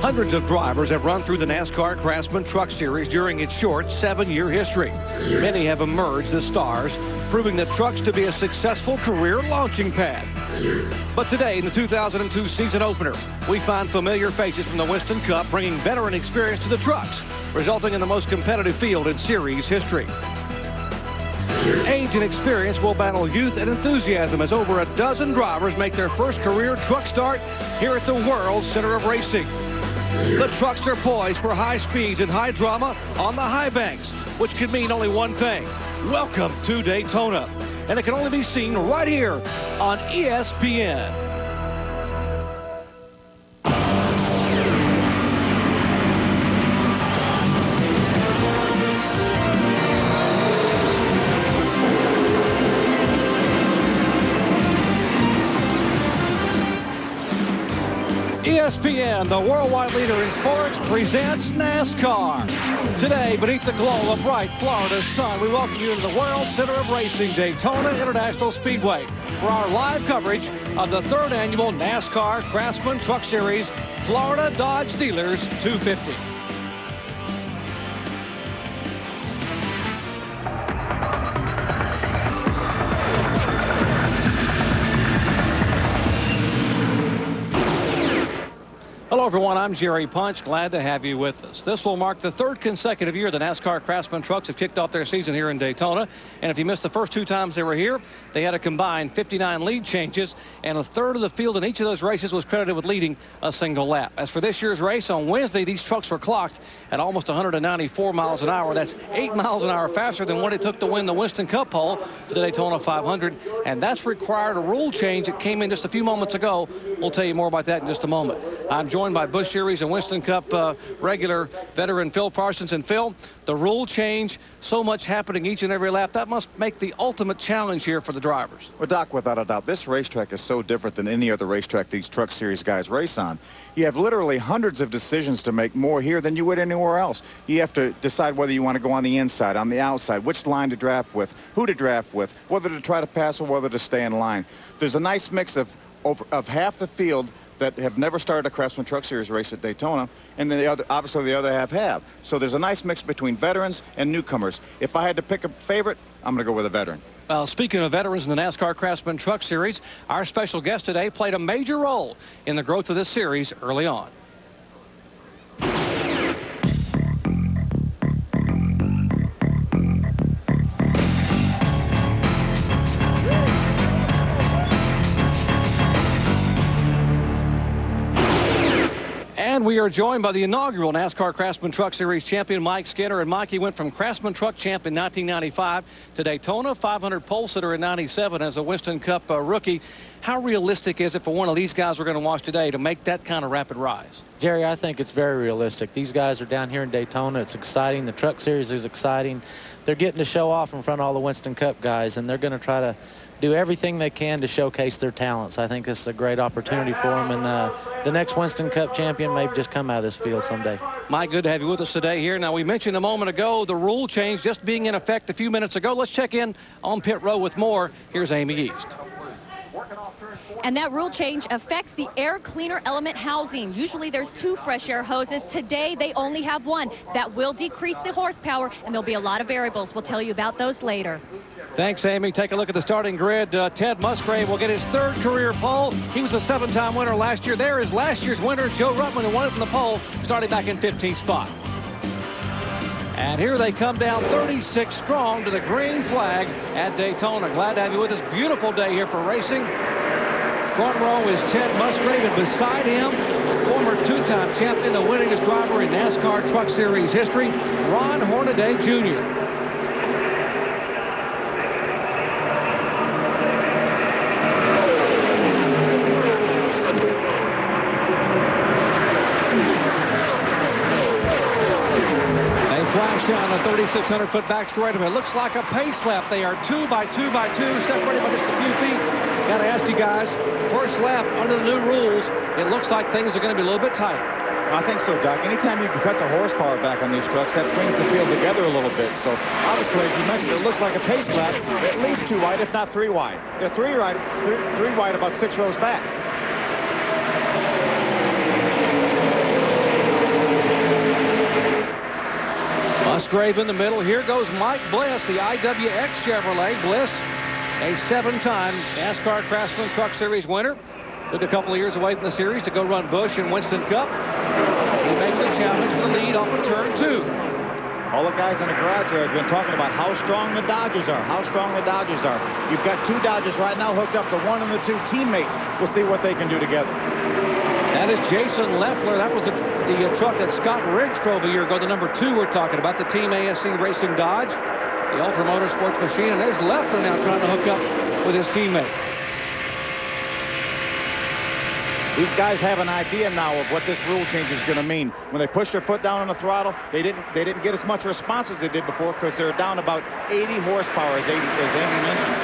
Hundreds of drivers have run through the NASCAR Craftsman Truck Series during its short 7-year history. Many have emerged as stars, proving the trucks to be a successful career launching pad. But today, in the 2002 season opener, we find familiar faces from the Winston Cup bringing veteran experience to the trucks, resulting in the most competitive field in series history. Age and experience will battle youth and enthusiasm as over a dozen drivers make their first career truck start here at the World Center of Racing. The trucks are poised for high speeds and high drama on the high banks, which can mean only one thing: welcome to Daytona. And it can only be seen right here on ESPN. ESPN, the worldwide leader in sports, presents NASCAR. Today, beneath the glow of bright Florida sun, we welcome you to the World Center of Racing, Daytona International Speedway, for our live coverage of the 3rd annual NASCAR Craftsman Truck Series, Florida Dodge Dealers 250. Hello, everyone. I'm Jerry Punch. Glad to have you with us. This will mark the 3rd consecutive year the NASCAR Craftsman trucks have kicked off their season here in Daytona. And if you missed the first 2 times they were here, they had a combined 59 lead changes, and a third of the field in each of those races was credited with leading a single lap. As for this year's race, on Wednesday, these trucks were clocked at almost 194 miles an hour. That's 8 miles an hour faster than what it took to win the Winston Cup pole for the Daytona 500. And that's required a rule change that came in just a few moments ago. We'll tell you more about that in just a moment. I'm joined by Busch Series and Winston Cup regular veteran Phil Parsons. And Phil, the rule change, so much happening each and every lap, that must make the ultimate challenge here for the drivers. Well, Doc, without a doubt, this racetrack is so different than any other racetrack these Truck Series guys race on. You have literally hundreds of decisions to make more here than you would anywhere else. You have to decide whether you want to go on the inside, on the outside, which line to draft with, who to draft with, whether to try to pass or whether to stay in line. There's a nice mix of half the field that have never started a Craftsman Truck Series race at Daytona, and then obviously the other half have. So there's a nice mix between veterans and newcomers. If I had to pick a favorite, I'm going to go with a veteran. Well, speaking of veterans in the NASCAR Craftsman Truck Series, our special guest today played a major role in the growth of this series early on. And we are joined by the inaugural NASCAR Craftsman Truck Series champion, Mike Skinner. And Mike, he went from Craftsman Truck champ in 1995 to Daytona 500 pole sitter in 97 as a Winston Cup rookie. How realistic is it for one of these guys we're going to watch today to make that kind of rapid rise? Jerry, I think it's very realistic. These guys are down here in Daytona. It's exciting. The Truck Series is exciting. They're getting to show off in front of all the Winston Cup guys, and they're going to try to do everything they can to showcase their talents. I think this is a great opportunity for them, and the next Winston Cup champion may just come out of this field someday. Mike, good to have you with us today here. Now, we mentioned a moment ago the rule change just being in effect a few minutes ago. Let's check in on pit row with more. Here's Amy East. And that rule change affects the air cleaner element housing. Usually there's 2 fresh air hoses. Today they only have 1. That will decrease the horsepower, and there'll be a lot of variables. We'll tell you about those later. Thanks, Amy. Take a look at the starting grid. Ted Musgrave will get his 3rd career pole. He was a 7-time winner last year. There is last year's winner, Joe Ruttman, who won it from the pole, starting back in 15th spot. And here they come down 36 strong to the green flag at Daytona. Glad to have you with us. Beautiful day here for racing. Front row is Ted Musgrave, and beside him, former 2-time champion, the winningest driver in NASCAR Truck Series history, Ron Hornaday Jr. Flash down the 3,600-foot back straight. It looks like a pace lap. They are 2 by 2 by 2, separated by just a few feet. Got to ask you guys, first lap under the new rules, it looks like things are going to be a little bit tighter. I think so, Doc. Anytime you can cut the horsepower back on these trucks, that brings the field together a little bit. So, obviously, as you mentioned, it looks like a pace lap, at least 2 wide, if not 3 wide. They're 3 wide about 6 rows back. Musgrave in the middle. Here goes Mike Bliss, the IWX Chevrolet. Bliss, a 7-time NASCAR Craftsman Truck Series winner. Took a couple of years away from the series to go run Busch and Winston Cup. He makes a challenge for the lead off of turn 2. All the guys in the garage here have been talking about how strong the Dodgers are, how strong the Dodgers are. You've got 2 Dodgers right now hooked up, the 1 and the 2 teammates. We'll see what they can do together. That is Jason Leffler. That was the truck that Scott Riggs drove a year ago, the number 2 we're talking about, the Team ASC Racing Dodge, the Ultra Motorsports machine. And there's Leffler now trying to hook up with his teammate. These guys have an idea now of what this rule change is going to mean. When they push their foot down on the throttle, they didn't get as much response as they did before because they're down about 80 horsepower, as Amy mentioned.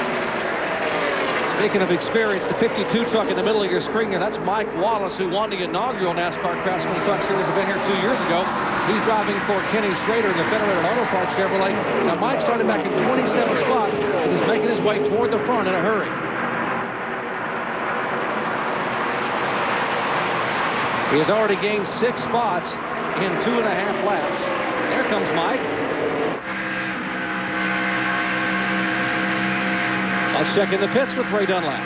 Speaking of experience, the 52 truck in the middle of your screen here, that's Mike Wallace, who won the inaugural NASCAR Craftsman Truck Series event here 2 years ago. He's driving for Kenny Schrader in the Federated Auto Parts Chevrolet. Now, Mike started back in 27th spot and is making his way toward the front in a hurry. He has already gained 6 spots in 2.5 laps. There comes Mike. Let's check in the pits with Ray Dunlap.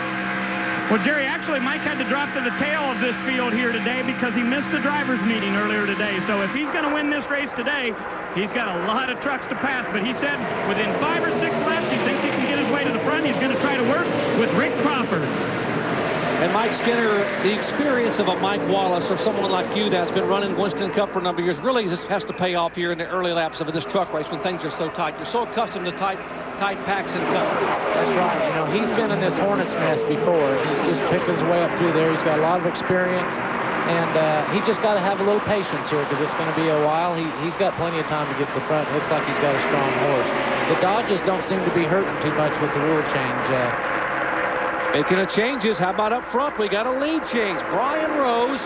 Well, Jerry, actually, Mike had to drop to the tail of this field here today because he missed the driver's meeting earlier today. So if he's going to win this race today, he's got a lot of trucks to pass. But he said within 5 or 6 laps, he thinks he can get his way to the front. He's going to try to work with Rick Crawford. And Mike Skinner, the experience of a Mike Wallace or someone like you that's been running Winston Cup for a number of years really just has to pay off here in the early laps of this truck race when things are so tight. You're so accustomed to tight packs and cup. That's right. You know, he's been in this hornet's nest before. He's just picked his way up through there. He's got a lot of experience. And he just got to have a little patience here because it's going to be a while. He's got plenty of time to get to the front. Looks like he's got a strong horse. The Dodgers don't seem to be hurting too much with the rule change. Making of changes. How about up front? We got a lead change. Brian Rose,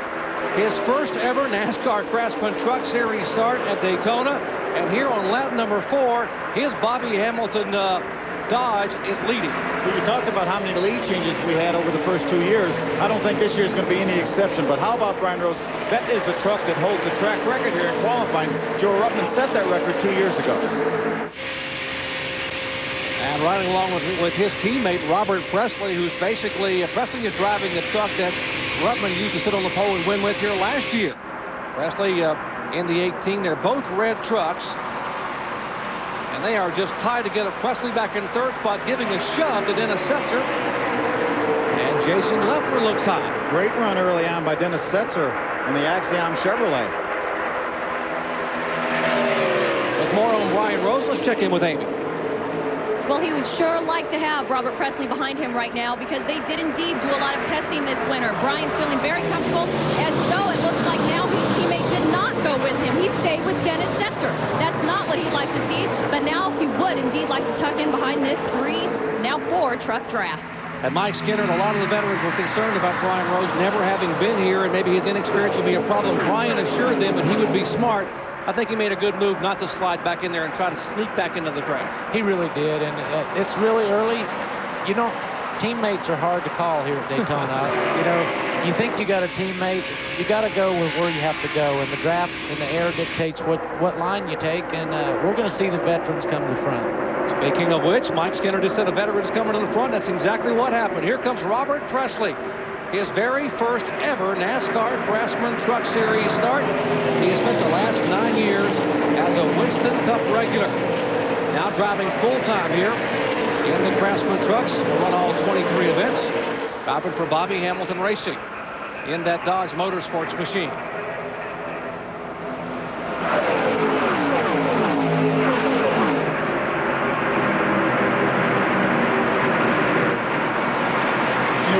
his first ever NASCAR Craftsman Truck Series start at Daytona. And here on lap number 4, his Bobby Hamilton Dodge is leading. Well, you talked about how many lead changes we had over the first 2 years. I don't think this year is going to be any exception. But how about Brian Rose? That is the truck that holds the track record here in qualifying. Joe Ruttman set that record 2 years ago. And riding along with his teammate, Robert Presley, who's basically, Presley is driving the truck that Ruttman used to sit on the pole and win with here last year. Presley in the 18, they're both red trucks. And they are just tied together. Presley back in 3rd spot, giving a shove to Dennis Setzer. And Jason Leffler looks high. Great run early on by Dennis Setzer in the Axiom Chevrolet. With more on Brian Rose, let's check in with Amy. Well, he would sure like to have Robert Presley behind him right now because they did indeed do a lot of testing this winter. Brian's feeling very comfortable. As so, it looks like now his teammate did not go with him. He stayed with Dennis Setzer. That's not what he'd like to see, but now he would indeed like to tuck in behind this 4 truck draft. And Mike Skinner and a lot of the veterans were concerned about Brian Rose never having been here, and maybe his inexperience would be a problem. Brian assured them that he would be smart. I think he made a good move not to slide back in there and try to sneak back into the draft. He really did, and it's really early. You know, teammates are hard to call here at Daytona. You know, you think you got a teammate, you got to go with where you have to go, and the draft and the air dictates what line you take, and we're going to see the veterans come to the front. Speaking of which, Mike Skinner just said a veteran is coming to the front. That's exactly what happened. Here comes Robert Presley. His very first ever NASCAR Craftsman Truck Series start. He has spent the last 9 years as a Winston Cup regular. Now driving full-time here in the Craftsman trucks. Will run all 23 events. Driving for Bobby Hamilton Racing in that Dodge Motorsports machine.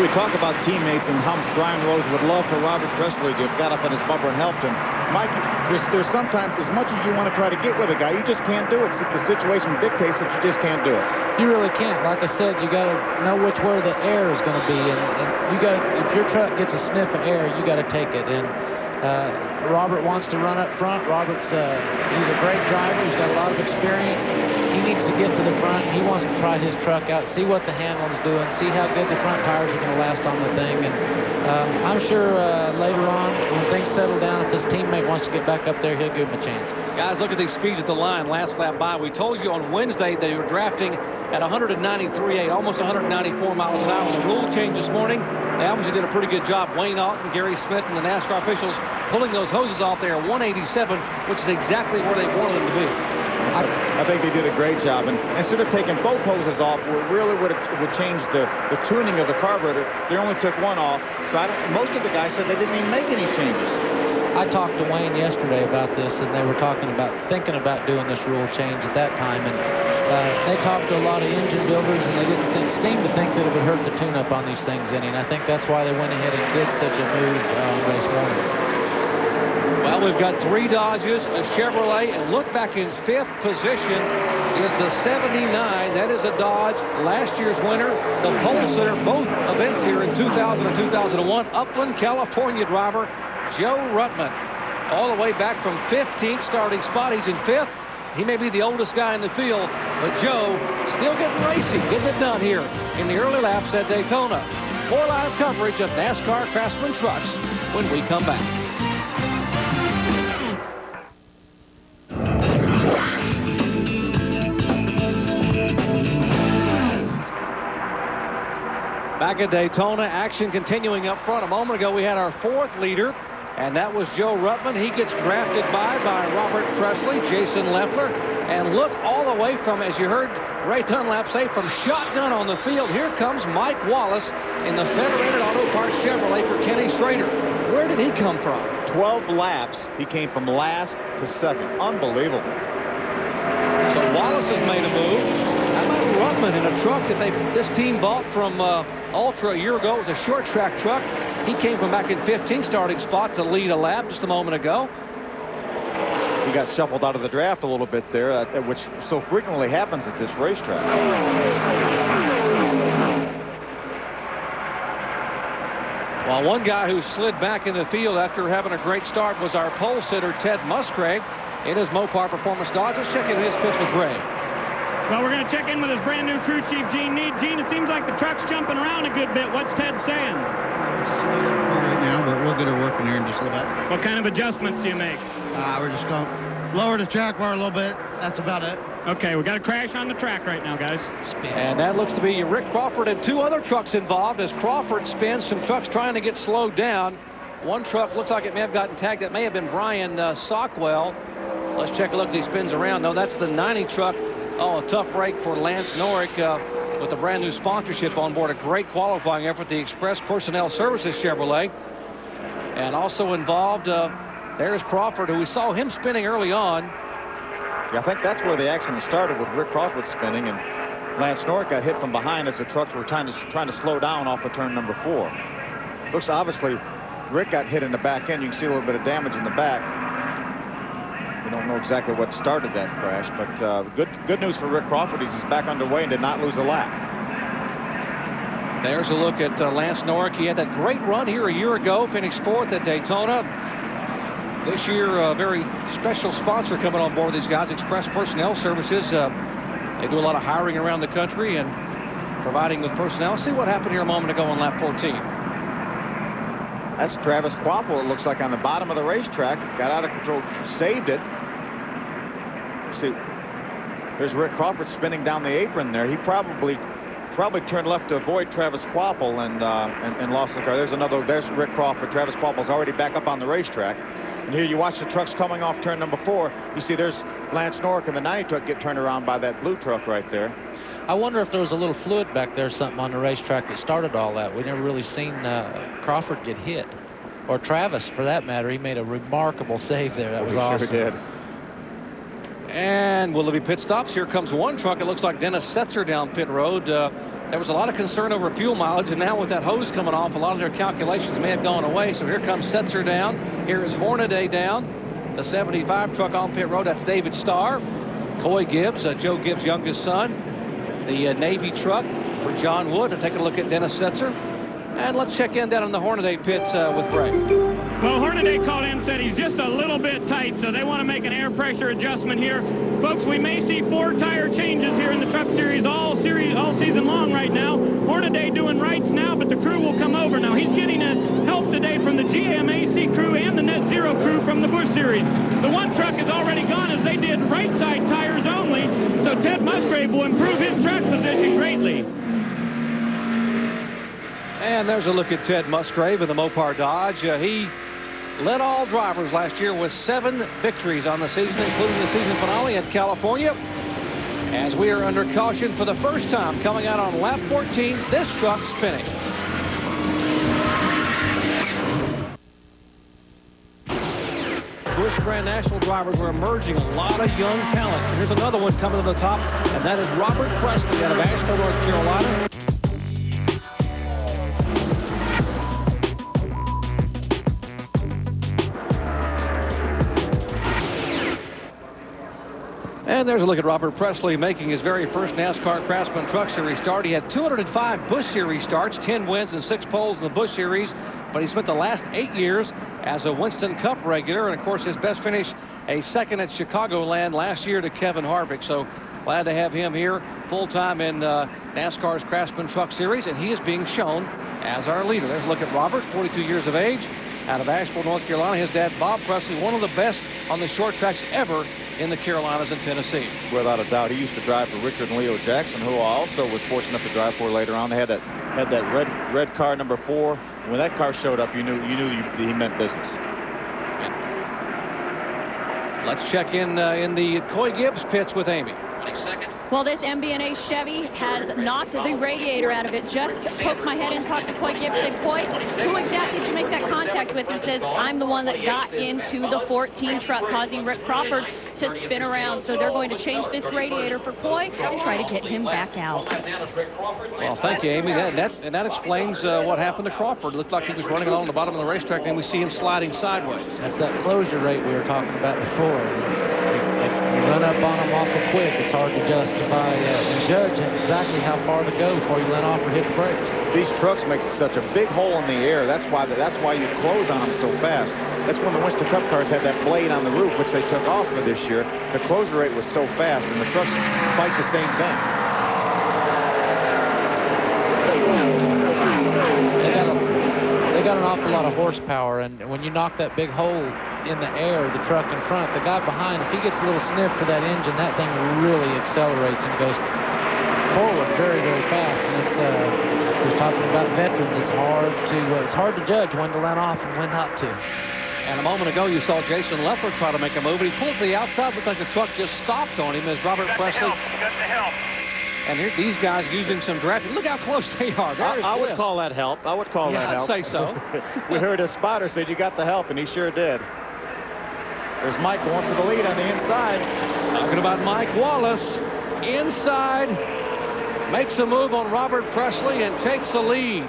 We talk about teammates and how Brian Rose would love for Robert Presley to have got up on his bumper and helped him. Mike, there's sometimes, as much as you want to try to get with a guy, you just can't do it. The situation dictates that you just can't do it. You really can't. Like I said, you got to know which way the air is going to be, and you got, if your truck gets a sniff of air, you got to take it. And Robert wants to run up front. Robert's he's a great driver. He's got a lot of experience. He needs to get to the front. He wants to try his truck out, see what the handling's doing, see how good the front tires are going to last on the thing. And I'm sure later on, when things settle down, if his teammate wants to get back up there, he'll give him a chance. Guys, look at these speeds at the line last lap by. We told you on Wednesday they were drafting at 193.8, almost 194 miles an hour. The rule change this morning, they obviously did a pretty good job. Wayne Alton, Gary Smith, and the NASCAR officials pulling those hoses off there at 187, which is exactly where they wanted them to be. I think they did a great job, and instead of taking both hoses off, it really would change the tuning of the carburetor. They only took one off, so most of the guys said they didn't even make any changes. I talked to Wayne yesterday about this, and they were thinking about doing this rule change at that time, and they talked to a lot of engine builders, and they didn't seem to think that it would hurt the tune-up on these things any, and I think that's why they went ahead and did such a move race morning. Well, we've got 3 Dodges, a Chevrolet, and look back in 5th position is the 79. That is a Dodge, last year's winner, the pole sitter, both events here in 2000 and 2001, Upland, California driver Joe Ruttman, all the way back from 15th starting spot. He's in 5th. He may be the oldest guy in the field, but Joe still getting racing, getting it done here in the early laps at Daytona. More live coverage of NASCAR Craftsman Trucks when we come back. Back at Daytona, action continuing up front. A moment ago, we had our 4th leader, and that was Joe Ruttman. He gets drafted by Robert Presley, Jason Leffler, and look all the way from, as you heard Ray Dunlap say, from shotgun on the field. Here comes Mike Wallace in the Federated Auto Parts Chevrolet for Kenny Schrader. Where did he come from? 12 laps. He came from last to 2nd. Unbelievable. So Wallace has made a move. How about Ruttman in a truck that this team bought from Ultra a year ago? It was a short track truck. He came from back in 15th starting spot to lead a lap just a moment ago. He got shuffled out of the draft a little bit there, which so frequently happens at this racetrack. Well, one guy who slid back in the field after having a great start was our pole sitter, Ted Musgrave, in his Mopar Performance Dodge. Let's check in his pitch with Ray. Well, we're going to check in with his brand new crew chief, Gene Need. Gene, it seems like the truck's jumping around a good bit. What's Ted saying? Right now, but we'll get her working here in just a little bit. What kind of adjustments do you make? We're just going to lower the track bar a little bit. That's about it. Okay, we got a crash on the track right now, guys. And that looks to be Rick Crawford and 2 other trucks involved as Crawford spins. Some trucks trying to get slowed down. One truck looks like it may have gotten tagged. That may have been Brian Sockwell. Let's check a look as he spins around. No, that's the 90 truck. Oh, a tough break for Lance Norick with a brand new sponsorship on board. A great qualifying effort, the Express Personnel Services Chevrolet. And also involved, there's Crawford, who we saw him spinning early on. Yeah, I think that's where the accident started, with Rick Crawford spinning, and Lance Norick got hit from behind as the trucks were trying to slow down off of turn number 4. Looks obviously Rick got hit in the back end. You can see a little bit of damage in the back. We don't know exactly what started that crash, but good news for Rick Crawford. He's back underway and did not lose a lap. There's a look at Lance Norick. He had that great run here a year ago, finished 4th at Daytona. This year, a very special sponsor coming on board these guys, Express Personnel Services. They do a lot of hiring around the country and providing with personnel. See what happened here a moment ago on lap 14. That's Travis Quapple, it looks like, on the bottom of the racetrack. Got out of control, saved it. See, there's Rick Crawford spinning down the apron there. He probably turned left to avoid Travis Quapple and lost the car. There's Rick Crawford. Travis Quapple's already back up on the racetrack. And here you watch the trucks coming off turn number 4. You see there's Lance Norick and the 90 truck get turned around by that blue truck right there. I wonder if there was a little fluid back there, something on the racetrack that started all that. We never really seen Crawford get hit, or Travis for that matter. He made a remarkable save there. That was awesome. Sure did. And will there be pit stops? Here comes one truck. It looks like Dennis Setzer down pit road. There was a lot of concern over fuel mileage, and now with that hose coming off, a lot of their calculations may have gone away. So here comes Setzer down. Here is Hornaday down. The 75 truck on pit road. That's David Starr. Coy Gibbs, Joe Gibbs' youngest son. The Navy truck for John Wood. Take a look at Dennis Setzer. And let's check in down in the Hornaday pits with Greg. Well, Hornaday called in and said he's just a little bit tight, so they want to make an air pressure adjustment here. Folks, we may see 4 tire changes here in the Truck Series all season long right now. Hornaday doing rights now, but the crew will come over. Now, he's getting help today from the GMAC crew and the Net Zero crew from the Busch Series. The one truck is already gone as they did right side tires only, so Ted Musgrave will improve his track position greatly. And there's a look at Ted Musgrave in the Mopar Dodge. He led all drivers last year with 7 victories on the season, including the season finale at California. As we are under caution for the first time, coming out on lap 14, this truck spinning. Busch Grand National drivers were emerging, a lot of young talent. And here's another one coming to the top, and that is Robert Presley out of Asheville, North Carolina. And there's a look at Robert Presley making his very first NASCAR Craftsman Truck Series start. He had 205 Busch Series starts, 10 wins and 6 poles in the Busch Series, but he spent the last 8 years as a Winston Cup regular, and of course his best finish, a second at Chicagoland last year to Kevin Harvick. So glad to have him here full-time in NASCAR's Craftsman Truck Series, and he is being shown as our leader. There's a look at Robert, 42 years of age, out of Asheville, North Carolina. His dad, Bob Presley, one of the best on the short tracks ever in the Carolinas and Tennessee. Without a doubt, he used to drive for Richard and Leo Jackson, who I also was fortunate enough to drive for later on. They had that red car number 4. When that car showed up, you knew he meant business. Let's check in the Coy Gibbs pits with Amy. Well, this MB&A Chevy has knocked the radiator out of it. Just poked my head and talked to Coy Gibbs. Said, Coy, who exactly did you make that contact with? He says, I'm the one that got into the 14 truck, causing Rick Crawford to spin around. So they're going to change this radiator for Coy and try to get him back out. Well, thank you, Amy. That explains what happened to Crawford. It looked like he was running along the bottom of the racetrack, and we see him sliding sideways. That's that closure rate we were talking about before. You run up on them awful quick. It's hard to justify and judge exactly how far to go before you let off or hit the brakes. These trucks make such a big hole in the air. That's why you close on them so fast. That's when the Winston Cup cars had that blade on the roof, which they took off for this year. The closure rate was so fast, and the trucks fight the same thing. They got an awful lot of horsepower, and when you knock that big hole in the air, the truck in front, the guy behind, if he gets a little sniff for that engine, that thing really accelerates and goes forward very, very fast. And it's just talking about veterans, it's hard to judge when to let off and when not to. And a moment ago, you saw Jason Leffler try to make a move, and he pulled to the outside. Looked like the truck just stopped on him as Robert Presley. Got the help. And here, these guys using some drafting. Look how close they are. I would call that help. I would call that help. I'd say so. We heard a spotter said you got the help, and he sure did. There's Mike going for the lead on the inside. Talking about Mike Wallace. Inside. Makes a move on Robert Presley and takes the lead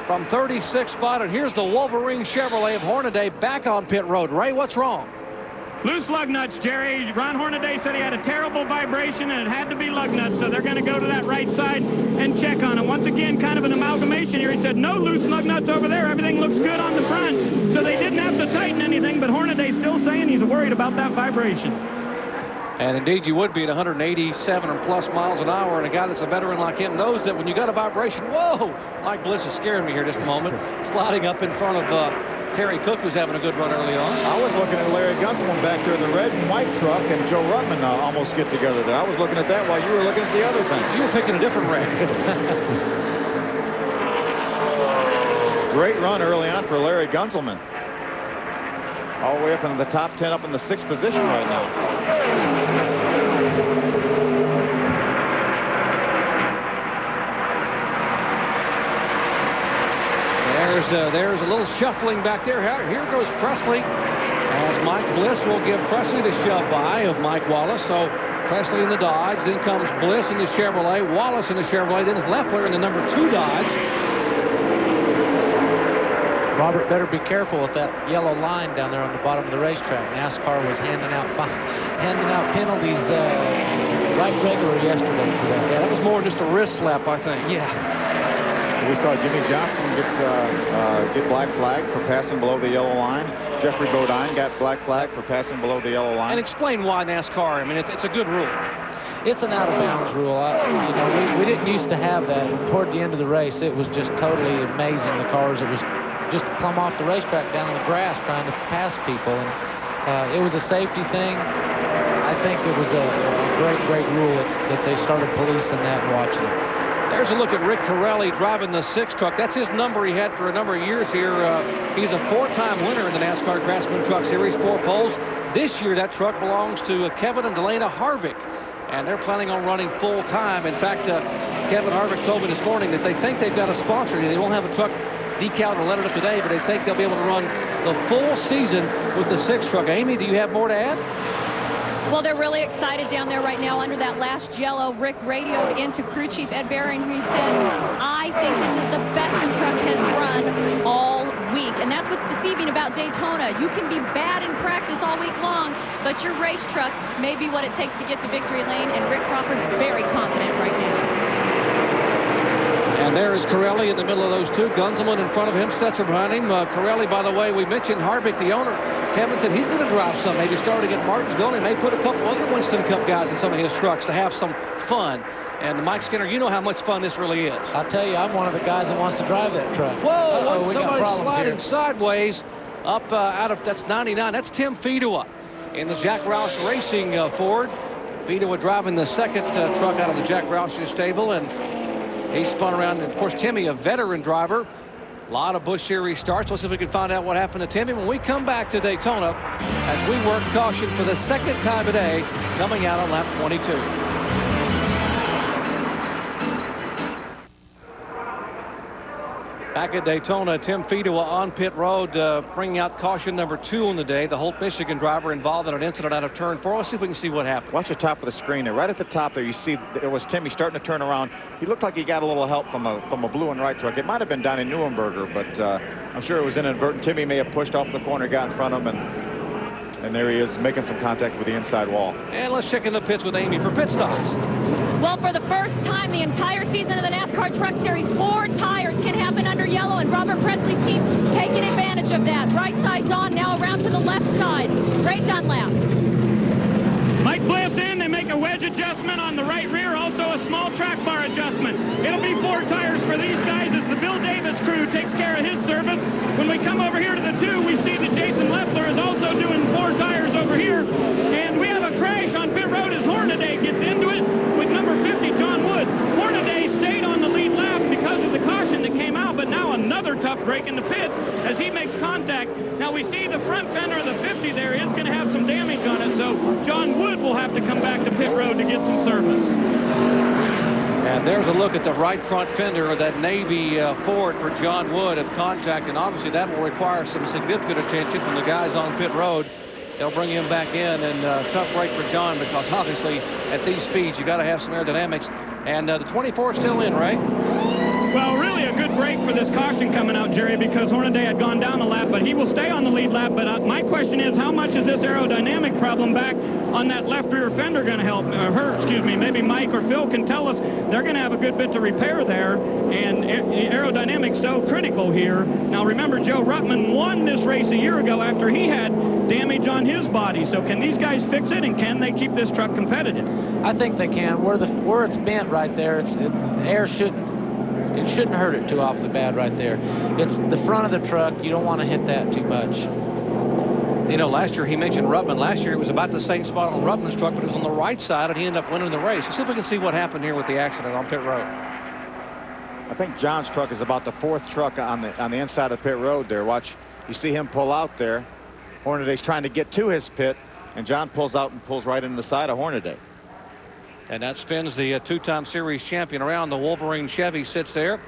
from 36th spot. And here's the Wolverine Chevrolet of Hornaday back on pit road. Ray, what's wrong? Loose lug nuts, Jerry. Ron Hornaday said he had a terrible vibration and it had to be lug nuts, so they're going to go to that right side and check on him. Once again, kind of an amalgamation here. He said no loose lug nuts over there. Everything looks good on the front, so they didn't have to tighten anything, but Hornaday's still saying he's worried about that vibration. And indeed, you would be at 187 or plus miles an hour, and a guy that's a veteran like him knows that when you got a vibration, whoa! Mike Bliss is scaring me here just a moment, sliding up in front of Terry Cook, who's having a good run early on. I was looking at Larry Gunselman back there, the red and white truck, and Joe Ruttman almost get together there. I was looking at that while you were looking at the other thing. You were picking a different red. Great run early on for Larry Gunselman. All the way up into the top 10, up in the 6th position right now. There's a little shuffling back there. Here goes Presley, as Mike Bliss will give Presley the shove by of Mike Wallace. So Presley in the Dodge, then comes Bliss in the Chevrolet, Wallace in the Chevrolet, then Leffler in the number 2 Dodge. Robert better be careful with that yellow line down there on the bottom of the racetrack. NASCAR was handing out penalties right regular yesterday for that. Yeah, that was more just a wrist slap, I think. Yeah. We saw Jimmy Johnson get black flag for passing below the yellow line. Jeffrey Bodine got black flag for passing below the yellow line. And explain why NASCAR. I mean, it's a good rule. It's an out-of-bounds rule. You know, we didn't used to have that. And toward the end of the race, it was just totally amazing. The cars, it was just plumb off the racetrack down in the grass trying to pass people. And it was a safety thing. I think it was a great rule that they started policing that and watching it. There's a look at Rick Corelli driving the 6 truck. That's his number he had for a number of years here. He's a 4-time winner in the NASCAR Craftsman Truck Series, 4 poles. This year, that truck belongs to Kevin and Delana Harvick, and they're planning on running full time. In fact, Kevin Harvick told me this morning that they think they've got a sponsor. They won't have a truck decaled or lettered up today, but they think they'll be able to run the full season with the 6 truck. Amy, do you have more to add? Well, they're really excited down there right now under that last yellow. Rick radioed into crew chief Ed Baring, who said, I think this is the best the truck has run all week. And that's what's deceiving about Daytona. You can be bad in practice all week long, but your race truck may be what it takes to get to victory lane, and Rick Crawford's very confident right now. And there is Corelli in the middle of those two. Gunzelman in front of him, Setzer behind him. Corelli, by the way, we mentioned Harvick, the owner. Kevin said he's going to drive some, maybe starting at Martinsville. He may put a couple other Winston Cup guys in some of his trucks to have some fun. And Mike Skinner, you know how much fun this really is. I'll tell you, I'm one of the guys that wants to drive that truck. Whoa, we got somebody's problems sliding here. sideways up out of, that's 99. That's Tim Fedua in the Jack Roush Racing Ford. Fedua driving the second truck out of the Jack Roush's stable, and he spun around. And of course, Timmy, a veteran driver. A lot of Busch Series starts. Let's see if we can find out what happened to Timmy when we come back to Daytona as we work caution for the second time today, coming out on lap 22. Back at Daytona, Tim Fedua on pit road, bringing out caution number 2 on the day. The Holt, Michigan driver involved in an incident out of turn 4. Let's see if we can see what happened. Watch the top of the screen there. Right at the top there, you see it was Timmy starting to turn around. He looked like he got a little help from a blue and white truck. It might have been Donnie Neuenberger, but I'm sure it was inadvertent. Timmy may have pushed off the corner, got in front of him, and there he is making some contact with the inside wall. And let's check in the pits with Amy for pit stops. Well, for the first time the entire season of the NASCAR Truck Series, 4 tires can happen under yellow, and Robert Presley's team taking advantage of that. Right side's on, now around to the left side. Ray Dunlap. Mike Bliss in, they make a wedge adjustment on the right rear, also a small track bar adjustment. It'll be 4 tires for these guys as the Bill Davis crew takes care of his service. When we come over here to the 2, we see that Jason Leffler is also doing 4 tires over here. And we have a crash on pit road as Hornaday gets into it with number 50, John Wood. Hornaday stayed on the lead lap because of the caution that came out, but now another tough break in the pits as he makes contact. Now we see the front fender of the 50 there is going to have some damage on it, so John Wood will have to come back to pit road to get some service. And there's a look at the right front fender of that Navy Ford for John Wood at contact, and obviously that will require some significant attention from the guys on pit road. They'll bring him back in, and tough break for John, because obviously at these speeds you got to have some aerodynamics. And the 24 is still in, Ray. Well, really a good break for this caution coming out, Jerry, because Hornaday had gone down a lap, but he will stay on the lead lap. But my question is, how much is this aerodynamic problem back on that left rear fender going to help her? Excuse me, maybe Mike or Phil can tell us. They're going to have a good bit to repair there, and aerodynamics so critical here. Now remember, Joe Ruttman won this race a year ago after he had damage on his body. So can these guys fix it, and can they keep this truck competitive? I think they can. Where it's bent right there, air shouldn't hurt it too awfully bad right there. It's the front of the truck. You don't want to hit that too much. You know, last year he mentioned Ruttman. Last year it was about the same spot on Ruttman's truck, but it was on the right side, and he ended up winning the race. Let's see if we can see what happened here with the accident on pit road. I think John's truck is about the 4th truck on the inside of the pit road there. Watch, you see him pull out there. Hornaday's trying to get to his pit, and John pulls out and pulls right into the side of Hornaday. And that spins the 2-time series champion around. The Wolverine Chevy sits there.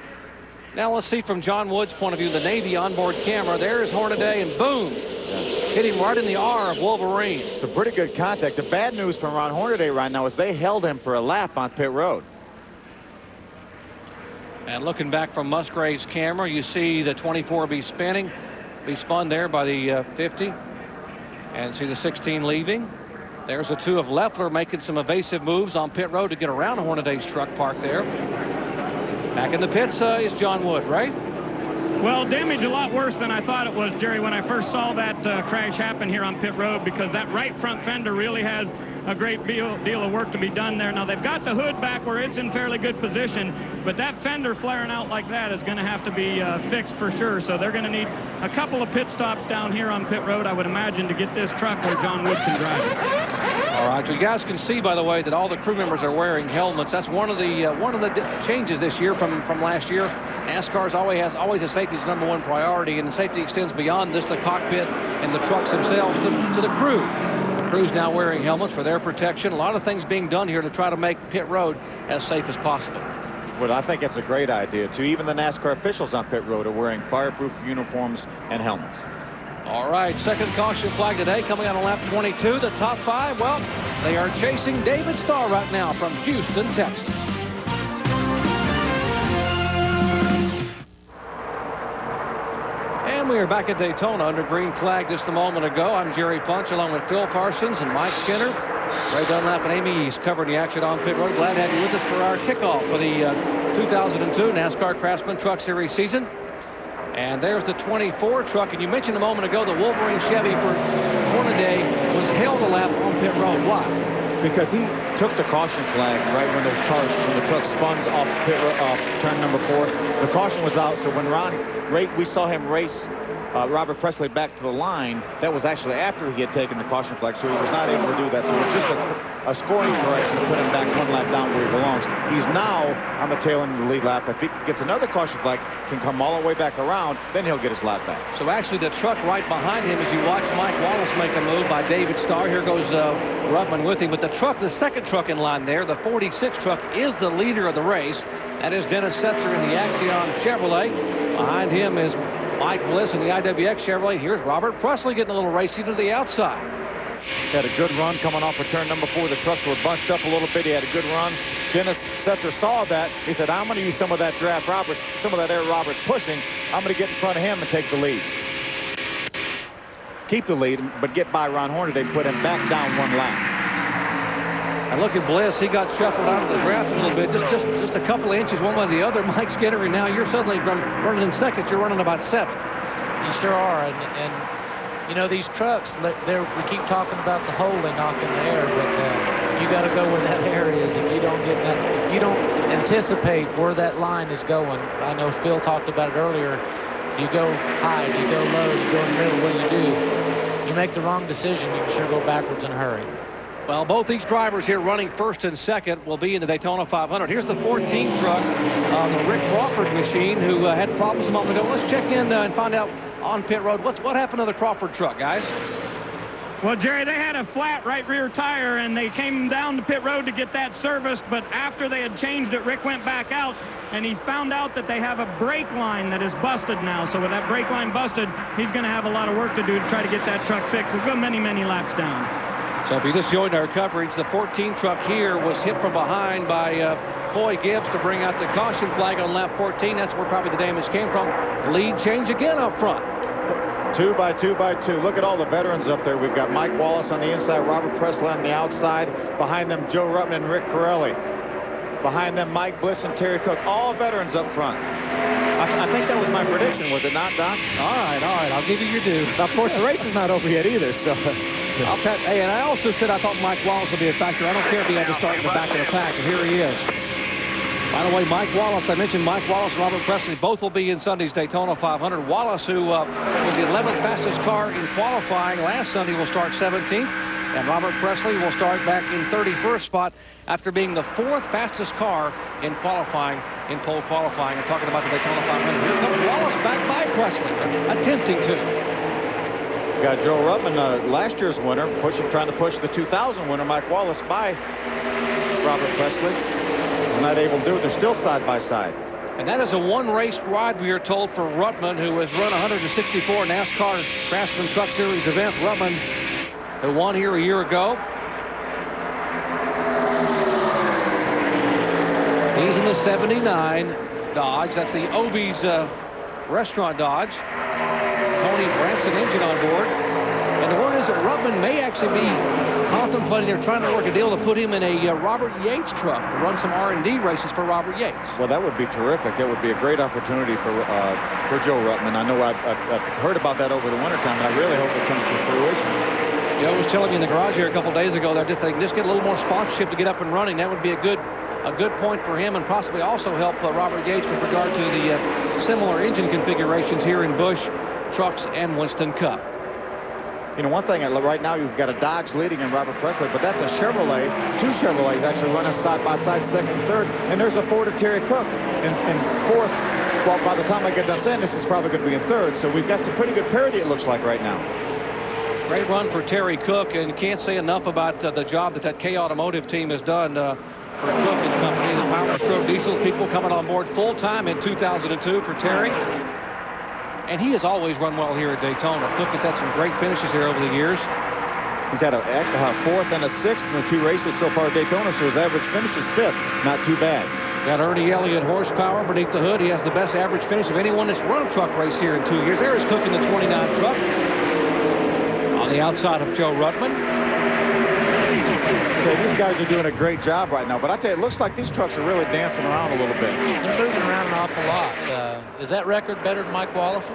Now let's see from John Wood's point of view, the Navy onboard camera. There's Hornaday, and boom, hit him right in the R of Wolverine. It's a pretty good contact. The bad news from Ron Hornaday right now is they held him for a lap on pit road. And looking back from Musgrave's camera, you see the 24 be spun there by the 50, and see the 16 leaving. There's the 2 of Leffler making some evasive moves on pit road to get around Hornaday's truck parked there. Back in the pits is John Wood, right? Well, damage a lot worse than I thought it was, Jerry, when I first saw that crash happen here on pit road, because that right front fender really has a great deal of work to be done there. Now, they've got the hood back where it's in fairly good position, but that fender flaring out like that is going to have to be fixed for sure. So they're going to need a couple of pit stops down here on pit road, I would imagine, to get this truck where John Wood can drive it. All right, so you guys can see, by the way, that all the crew members are wearing helmets. That's one of the changes this year from last year. NASCAR's always has safety as #1 priority, and the safety extends beyond just the cockpit and the trucks themselves to the crew. The crew's now wearing helmets for their protection. A lot of things being done here to try to make pit road as safe as possible. Well, I think it's a great idea, too. Even the NASCAR officials on pit road are wearing fireproof uniforms and helmets. All right, second caution flag today coming on lap 22. The top 5, well, they are chasing David Starr right now from Houston, Texas. And we are back at Daytona under green flag just a moment ago. I'm Jerry Punch along with Phil Parsons and Mike Skinner. Ray Dunlap and Amy East covering the action on pit road. Glad to have you with us for our kickoff for the 2002 NASCAR Craftsman Truck Series season. And there's the 24 truck. And you mentioned a moment ago the Wolverine Chevy for Hornaday was held a lap on pit road. Why? Because he took the caution flag right when those cars, when the truck spun off turn number 4. The caution was out, so when we saw him race Robert Presley back to the line, that was actually after he had taken the caution flag, so he was not able to do that. So it's just a scoring correction to put him back 1 lap down where he belongs. He's now on the tail end of the lead lap. If he gets another caution flag, can come all the way back around, then he'll get his lap back. So actually the truck right behind him, as you watch Mike Wallace make a move by David Starr. Here goes Ruttman with him. But the second truck in line there, the 46 truck, is the leader of the race. That is Dennis Setzer in the Axion Chevrolet. Behind him is Mike Bliss in the IWX Chevrolet. Here's Robert Presley getting a little racy to the outside. Had a good run coming off of turn number 4. The trucks were bunched up a little bit. He had a good run. Dennis Setzer saw that. He said, I'm going to use some of that draft Roberts, some of that air Roberts pushing. I'm going to get in front of him and take the lead. Keep the lead, but get by Ron Hornaday and put him back down 1 lap. And look at Bliss. He got shuffled out of the draft a little bit, just a couple of inches one way or the other. Mike Skinner, and now you're suddenly running in second. You're running about 7. You sure are, and you know, these trucks, we keep talking about the hole they knock in the air, but you got to go where that air is. If you don't get that, if you don't anticipate where that line is going. I know Phil talked about it earlier. Do you go high? Do you go low? Do you go in the middle? What do? You make the wrong decision, you can sure go backwards in a hurry. Well, both these drivers here running first and second will be in the Daytona 500. Here's the 14 truck on the Rick Crawford machine, who had problems a moment ago. Let's check in and find out on pit road what happened to the Crawford truck, guys. Well, Jerry, they had a flat right rear tire, and they came down to pit road to get that serviced. But after they had changed it, Rick went back out, and he found out that they have a brake line that is busted now. So with that brake line busted, he's going to have a lot of work to do to try to get that truck fixed. We'll go many, many laps down. So if you just joined our coverage, the 14 truck here was hit from behind by Coy Gibbs to bring out the caution flag on lap 14. That's where probably the damage came from. Lead change again up front. 2 by 2 by 2. Look at all the veterans up there. We've got Mike Wallace on the inside, Robert Presley on the outside. Behind them, Joe Ruttman and Rick Corelli. Behind them, Mike Bliss and Terry Cook. All veterans up front. I think that was my prediction, was it not, Don? All right. I'll give you your due. Now, of course, the race is not over yet either, so... Hey, and I also said I thought Mike Wallace would be a factor. I don't care if he had to start in the back of the pack, and here he is. By the way, Mike Wallace, I mentioned Mike Wallace and Robert Presley both will be in Sunday's Daytona 500. Wallace, who was the 11th fastest car in qualifying last Sunday, will start 17th. And Robert Presley will start back in 31st spot after being the 4th fastest car in qualifying, in pole qualifying. I'm talking about the Daytona 500. Here comes Wallace back by Presley, attempting to. Got Joe Ruttman, last year's winner, trying to push the 2000 winner, Mike Wallace, by Robert Presley. He's not able to do it. They're still side by side. And that is a one-race ride, we are told, for Ruttman, who has run 164 NASCAR Craftsman Truck Series events. Ruttman, who won here a year ago. He's in the 79 Dodge. That's the Obie's restaurant Dodge. Tony Branson engine on board. And the word is that Ruttman may actually be contemplating or trying to work a deal to put him in a Robert Yates truck to run some R&D races for Robert Yates. Well, that would be terrific. It would be a great opportunity for Joe Ruttman. I know I've heard about that over the wintertime, and I really hope it comes to fruition. Joe was telling me in the garage here a couple days ago that if they can just get a little more sponsorship to get up and running, that would be a good point for him, and possibly also help Robert Yates with regard to the similar engine configurations here in Busch trucks and Winston Cup. You know, one thing, right now you've got a Dodge leading in Robert Presley, but that's a Chevrolet. Two Chevrolets actually running side by side, second and third, and there's a Ford of Terry Cook in fourth. Well, by the time I get done saying this, is probably going to be in third, so we've got some pretty good parity, it looks like, right now. Great run for Terry Cook, and can't say enough about the job that K Automotive team has done for Cook and company. The Power Stroke Diesel people coming on board full-time in 2002 for Terry. And he has always run well here at Daytona. Cook has had some great finishes here over the years. He's had a fourth and a sixth in the two races so far at Daytona, so his average finish is fifth. Not too bad. Got Ernie Elliott horsepower beneath the hood. He has the best average finish of anyone that's run a truck race here in 2 years. There is Cook in the 29 truck. On the outside of Joe Ruttman. Okay, these guys are doing a great job right now, but I tell you, it looks like these trucks are really dancing around a little bit. They're moving around an awful lot. Is that record better than Mike Wallace's?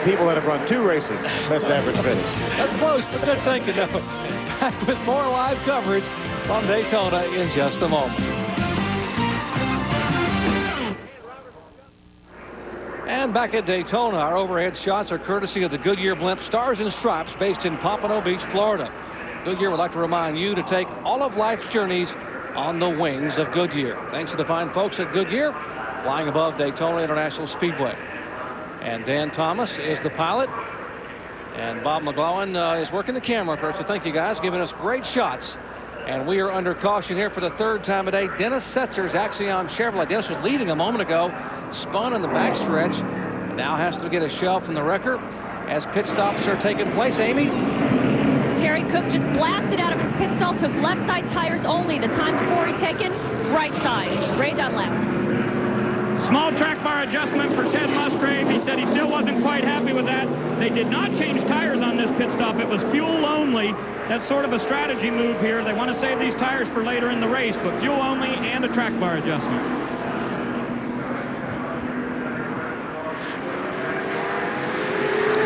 People that have run two races, best average finish. That's close, but good thinking, though. Back with more live coverage from Daytona in just a moment. And back at Daytona, our overhead shots are courtesy of the Goodyear blimp Stars and Stripes based in Pompano Beach, Florida. Goodyear would like to remind you to take all of life's journeys on the wings of Goodyear. Thanks to the fine folks at Goodyear, flying above Daytona International Speedway. And Dan Thomas is the pilot. And Bob McGlowan is working the camera first. So thank you guys, giving us great shots. And we are under caution here for the third time today. Dennis Setzer's Axion Chevrolet. Dennis was leading a moment ago. Spun in the backstretch. Now has to get a shell from the wrecker as pit stops are taking place. Amy? Terry Cook just blasted out of his pit stall, took left side tires only. The time before he taken right side. Ray Dunlap. Small track bar adjustment for Ted Musgrave. He said he still wasn't quite happy with that. They did not change tires on this pit stop. It was fuel only. That's sort of a strategy move here. They want to save these tires for later in the race, but fuel only and a track bar adjustment.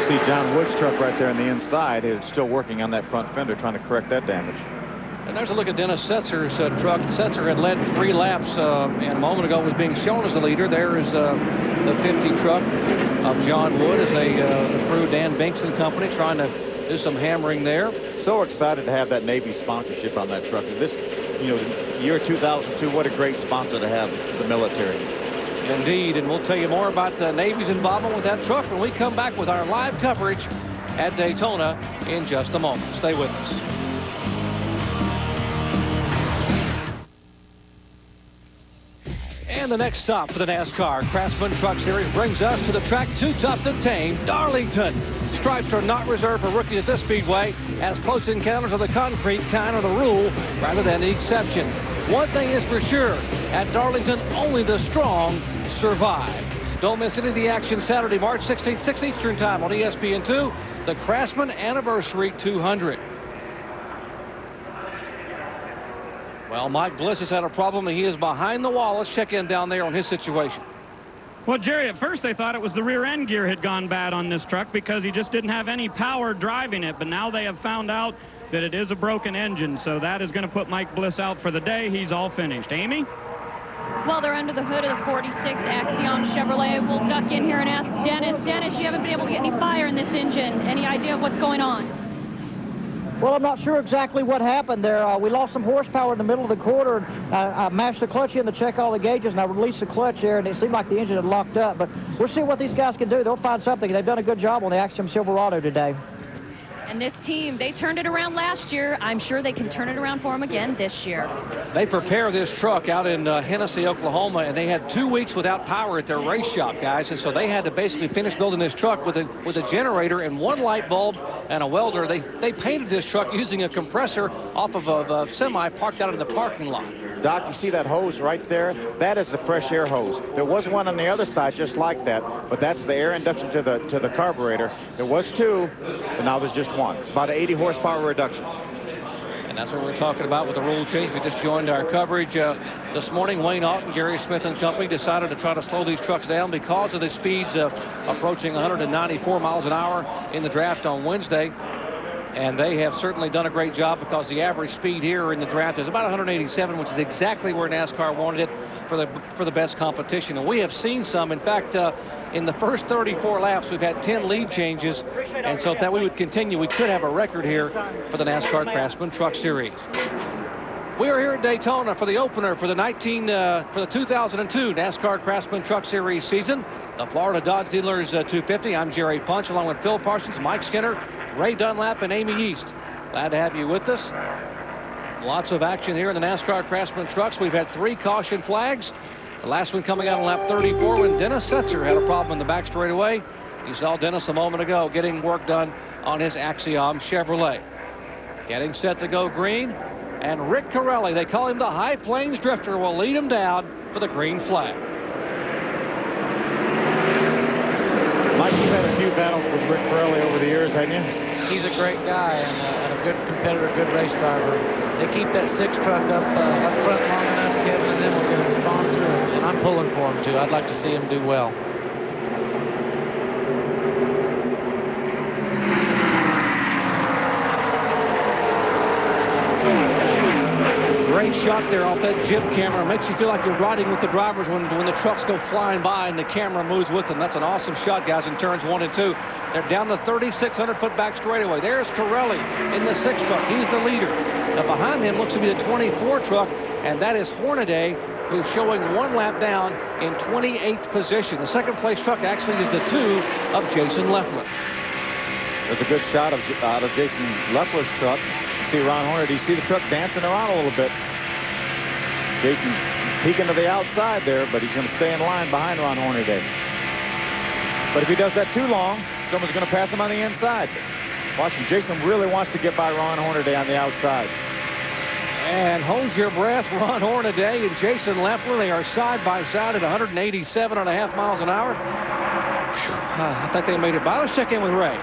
See John Wood's truck right there on the inside. It's still working on that front fender, trying to correct that damage. And there's a look at Dennis Setzer's truck. Setzer had led 3 laps and a moment ago was being shown as the leader. There is the 50 truck of John Wood as the crew, Dan Binks and company, trying to do some hammering there. So excited to have that Navy sponsorship on that truck. This, you know, year 2002, what a great sponsor to have, the military. Indeed, and we'll tell you more about the Navy's involvement with that truck when we come back with our live coverage at Daytona in just a moment. Stay with us. And the next stop for the NASCAR Craftsman Truck Series brings us to the track too tough to tame, Darlington. Stripes are not reserved for rookies at this speedway, as close encounters of the concrete kind are the rule rather than the exception. One thing is for sure, at Darlington, only the strong survive. Don't miss any of the action Saturday, March 16th, 6 Eastern Time on ESPN2, the Craftsman Anniversary 200. Well, Mike Bliss has had a problem, and he is behind the wall. Let's check in down there on his situation. Well, Jerry, at first they thought it was the rear end gear had gone bad on this truck because he just didn't have any power driving it. But now they have found out that it is a broken engine. So that is going to put Mike Bliss out for the day. He's all finished. Amy? Well, they're under the hood of the 46 Axion Chevrolet. We'll duck in here and ask Dennis. Dennis, you haven't been able to get any fire in this engine. Any idea of what's going on? Well, I'm not sure exactly what happened there. We lost some horsepower in the middle of the quarter. I mashed the clutch in to check all the gauges, and I released the clutch there, and it seemed like the engine had locked up. But we'll see what these guys can do. They'll find something. They've done a good job on the Axiom Silverado today. And this team, they turned it around last year. I'm sure they can turn it around for them again this year. They prepare this truck out in Hennessy, Oklahoma, and they had 2 weeks without power at their race shop, guys. And so they had to basically finish building this truck with a generator and 1 light bulb and a welder. They painted this truck using a compressor off of a semi parked out in the parking lot. Doc, you see that hose right there? That is the fresh air hose. There was one on the other side just like that, but that's the air induction to the carburetor. There was two, but now there's just one. It's about an 80 horsepower reduction. And that's what we're talking about with the rule change. We just joined our coverage this morning. Wayne Alton, Gary Smith and company decided to try to slow these trucks down because of the speeds approaching 194 miles an hour in the draft on Wednesday. And they have certainly done a great job because the average speed here in the draft is about 187, which is exactly where NASCAR wanted it for the best competition. And we have seen some. In fact, in the first 34 laps, we've had 10 lead changes. And so if that we would continue, we could have a record here for the NASCAR Craftsman Truck Series. We are here at Daytona for the opener for the 2002 NASCAR Craftsman Truck Series season. The Florida Dodge Dealers 250. I'm Jerry Punch along with Phil Parsons, Mike Skinner, Ray Dunlap, and Amy East. Glad to have you with us. Lots of action here in the NASCAR Craftsman trucks. We've had 3 caution flags. The last one coming out on lap 34 when Dennis Setzer had a problem in the back straightaway. You saw Dennis a moment ago getting work done on his Axiom Chevrolet. Getting set to go green. And Rick Corelli, they call him the High Plains Drifter, will lead him down for the green flag. Mike, you've had a few battles with Rick Corelli over the years, haven't you? He's a great guy and a good competitor, good race driver. They keep that 6 truck up front long enough, Kevin, and then we'll get a sponsor. And I'm pulling for him, too. I'd like to see him do well. Great shot there off that jib camera. Makes you feel like you're riding with the drivers when the trucks go flying by and the camera moves with them. That's an awesome shot, guys, in turns 1 and 2. They're down the 3,600-foot back straightaway. There's Corelli in the 6 truck. He's the leader. Now behind him looks to be the 24 truck, and that is Hornaday, who's showing 1 lap down in 28th position. The second place truck actually is the 2 of Jason Leffler. There's a good shot out of Jason Leffler's truck. You see Ron Hornaday. You see the truck dancing around a little bit. Jason peeking to the outside there, but he's going to stay in line behind Ron Hornaday. But if he does that too long, someone's going to pass him on the inside. Watch him. Jason really wants to get by Ron Hornaday on the outside. And hold your breath, Ron Hornaday and Jason Leffler. They are side by side at 187.5 miles an hour. I think they made it by. Let's check in with Ray.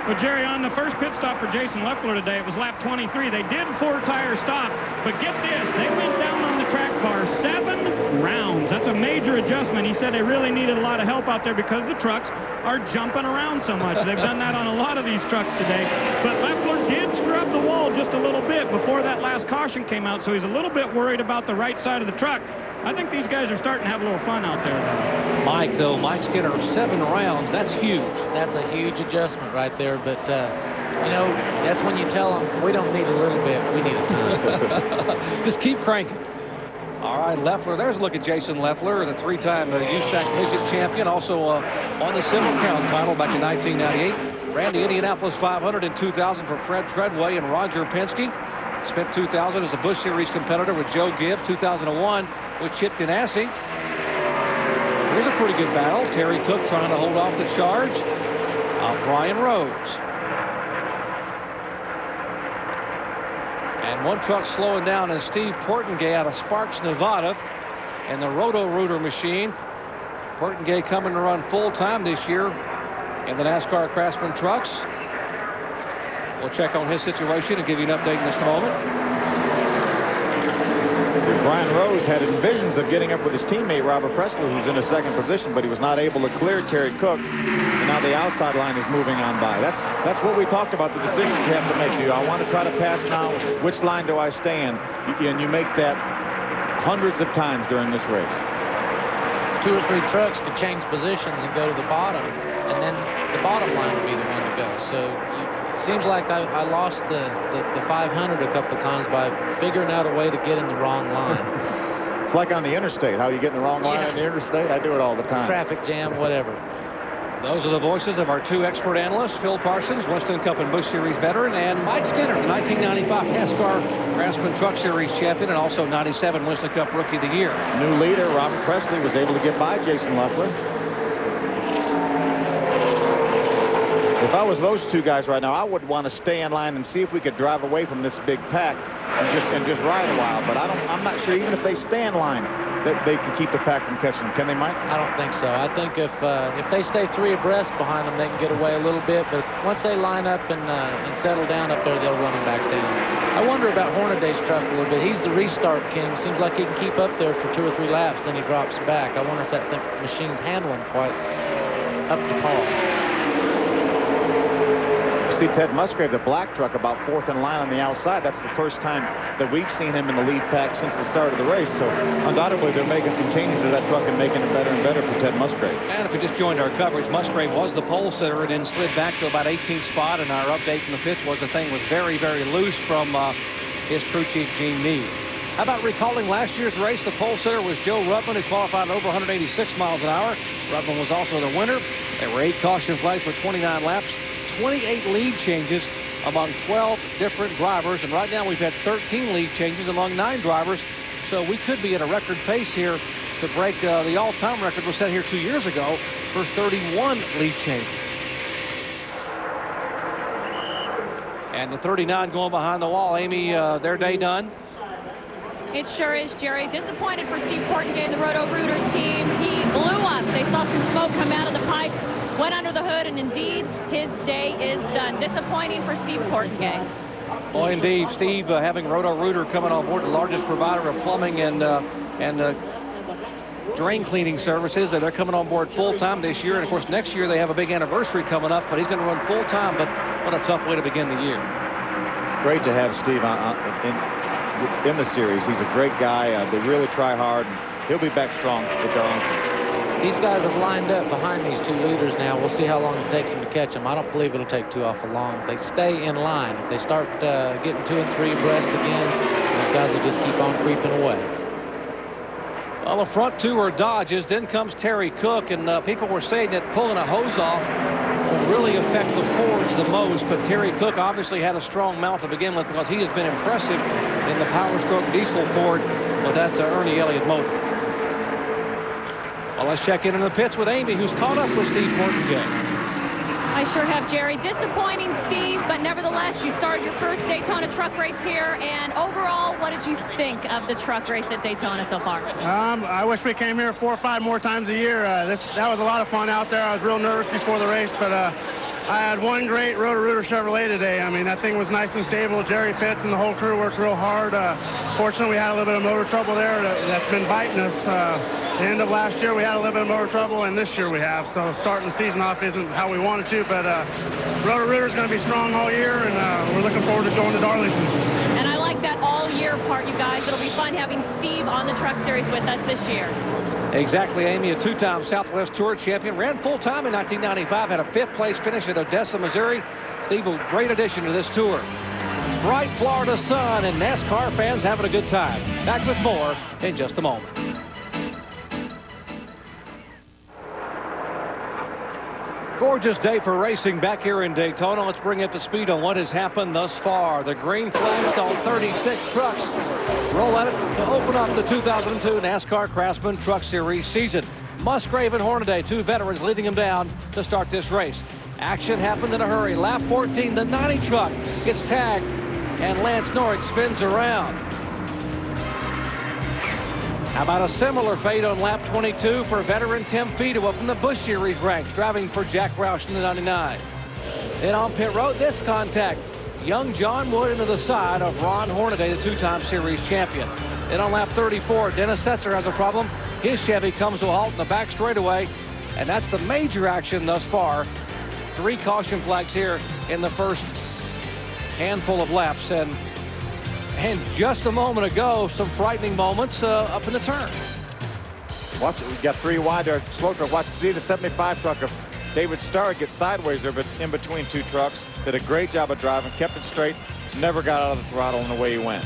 Well, Jerry, on the first pit stop for Jason Leffler today, it was lap 23. They did 4-tire stop, but get this, they went down on the track car 7 rounds. That's a major adjustment. He said they really needed a lot of help out there because the trucks are jumping around so much. They've done that on a lot of these trucks today. But Leffler did scrub the wall just a little bit before that last caution came out, so he's a little bit worried about the right side of the truck. I think these guys are starting to have a little fun out there. Mike Skinner, 7 rounds. That's huge. That's a huge adjustment right there. But, you know, that's when you tell them, we don't need a little bit, we need a ton. Just keep cranking. All right, Leffler. There's a look at Jason Leffler, the 3-time USAC midget champion, also on the Civil Crown title back in 1998. Ran the Indianapolis 500 in 2000 for Fred Treadway and Roger Penske. Spent 2000 as a Busch Series competitor with Joe Gibbs, 2001 with Chip Ganassi. Here's a pretty good battle. Terry Cook trying to hold off the charge of Brian Rhodes. And one truck slowing down is Steve Portengay out of Sparks, Nevada, and the Roto-Rooter machine. Portengay coming to run full-time this year in the NASCAR Craftsman trucks. We'll check on his situation and give you an update in just a moment. Brian Rose had envisions of getting up with his teammate Robert Presley, who's in a 2nd position, but he was not able to clear Terry Cook. And now the outside line is moving on by. That's what we talked about, the decisions you have to make. Do I want to try to pass now? Which line do I stay in? And you make that hundreds of times during this race. 2 or 3 trucks could change positions and go to the bottom, and then the bottom line would be the one to go. So seems like I lost the 500 a couple times by figuring out a way to get in the wrong line. It's like on the interstate, how you get in the wrong line on the interstate. I do it all the time. Traffic jam, whatever. Those are the voices of our 2 expert analysts, Phil Parsons, Winston Cup and Busch Series veteran, and Mike Skinner, the 1995 NASCAR Craftsman Truck Series champion and also 97 Winston Cup Rookie of the Year. New leader, Robert Presley, was able to get by Jason Leffler. If I was those two guys right now, I would want to stay in line and see if we could drive away from this big pack and just ride a while. But I'm not sure even if they stay in line that they can keep the pack from catching them. Can they, Mike? I don't think so. I think if they stay 3 abreast behind them, they can get away a little bit. But once they line up and settle down up there, they'll run them back down. I wonder about Hornaday's truck a little bit. He's the restart king. Seems like he can keep up there for 2 or 3 laps, then he drops back. I wonder if that machine's handling quite up to par. See Ted Musgrave, the black truck, about 4th in line on the outside. That's the first time that we've seen him in the lead pack since the start of the race. So undoubtedly they're making some changes to that truck and making it better and better for Ted Musgrave. And if you just joined our coverage, Musgrave was the pole sitter and then slid back to about 18th spot. And our update from the pits was the thing was very, very loose from his crew chief, Gene Meade. How about recalling last year's race? The pole sitter was Joe Ruttman, who qualified over 186 miles an hour. Ruttman was also the winner. There were 8 caution flags for 29 laps. 28 lead changes among 12 different drivers, and right now we've had 13 lead changes among 9 drivers, so we could be at a record pace here to break the all-time record was set here 2 years ago for 31 lead changes. And the 39 going behind the wall. Amy, their day done? It sure is, Jerry. Disappointed for Steve Portengay and the Roto-Rooter team. He blew up. They saw some smoke come out of the pipe, went under the hood, and indeed, his day is done. Disappointing for Steve Portengay. Boy, indeed, Steve, having Roto-Rooter coming on board, the largest provider of plumbing and drain cleaning services. They're coming on board full-time this year. And, of course, next year they have a big anniversary coming up, but he's going to run full-time. But what a tough way to begin the year. Great to have Steve in the series. He's a great guy. They really try hard, and he'll be back strong with Darlington. These guys have lined up behind these 2 leaders now. We'll see how long it takes them to catch them. I don't believe it'll take too awful long. If they stay in line, if they start getting 2 and 3 abreast again, these guys will just keep on creeping away. Well, the front 2 are Dodges. Then comes Terry Cook, and people were saying that pulling a hose off will really affect the Fords the most. But Terry Cook obviously had a strong mount to begin with because he has been impressive in the Power Stroke diesel Ford with that Ernie Elliott motor. Well, let's check in the pits with Amy, who's caught up with Steve Portengay. I sure have, Jerry. Disappointing, Steve, but nevertheless, you started your first Daytona truck race here, and overall, what did you think of the truck race at Daytona so far? I wish we came here 4 or 5 more times a year. That was a lot of fun out there. I was real nervous before the race, but I had one great Roto-Rooter Chevrolet today. I mean, that thing was nice and stable. Jerry Pitts and the whole crew worked real hard. Fortunately, we had a little bit of motor trouble there that's been biting us. The end of last year, we had a little bit of motor trouble, and this year we have. So starting the season off isn't how we wanted to, but Roto-Rooter is going to be strong all year, and we're looking forward to going to Darlington. And I like that all-year part, you guys. It'll be fun having Steve on the Truck Series with us this year. Exactly, Amy, a 2-time Southwest Tour champion, ran full-time in 1995, had a 5th-place finish at Odessa, Missouri. Steve, a great addition to this tour. Bright Florida sun and NASCAR fans having a good time. Back with more in just a moment. Gorgeous day for racing back here in Daytona. Let's bring up to speed on what has happened thus far. The green flags on 36 trucks roll at it to open up the 2002 NASCAR Craftsman Truck Series season. Musgrave and Hornaday, 2 veterans, leading them down to start this race. Action happened in a hurry. Lap 14, the 90 truck gets tagged, and Lance Norrick spins around. How about a similar fate on lap 22 for veteran Tim Fido up in the Busch Series ranks, driving for Jack Roush in the 99. Then on pit road, this contact. Young John Wood into the side of Ron Hornaday, the 2-time series champion. Then on lap 34, Dennis Setzer has a problem. His Chevy comes to a halt in the back straightaway, and that's the major action thus far. 3 caution flags here in the first handful of laps. And just a moment ago, some frightening moments up in the turn. Watch it. We got 3 wide there. Slow truck. Watch, see the 75 truck of David Starr get sideways there, but in between 2 trucks. Did a great job of driving, kept it straight, never got out of the throttle, and away he went.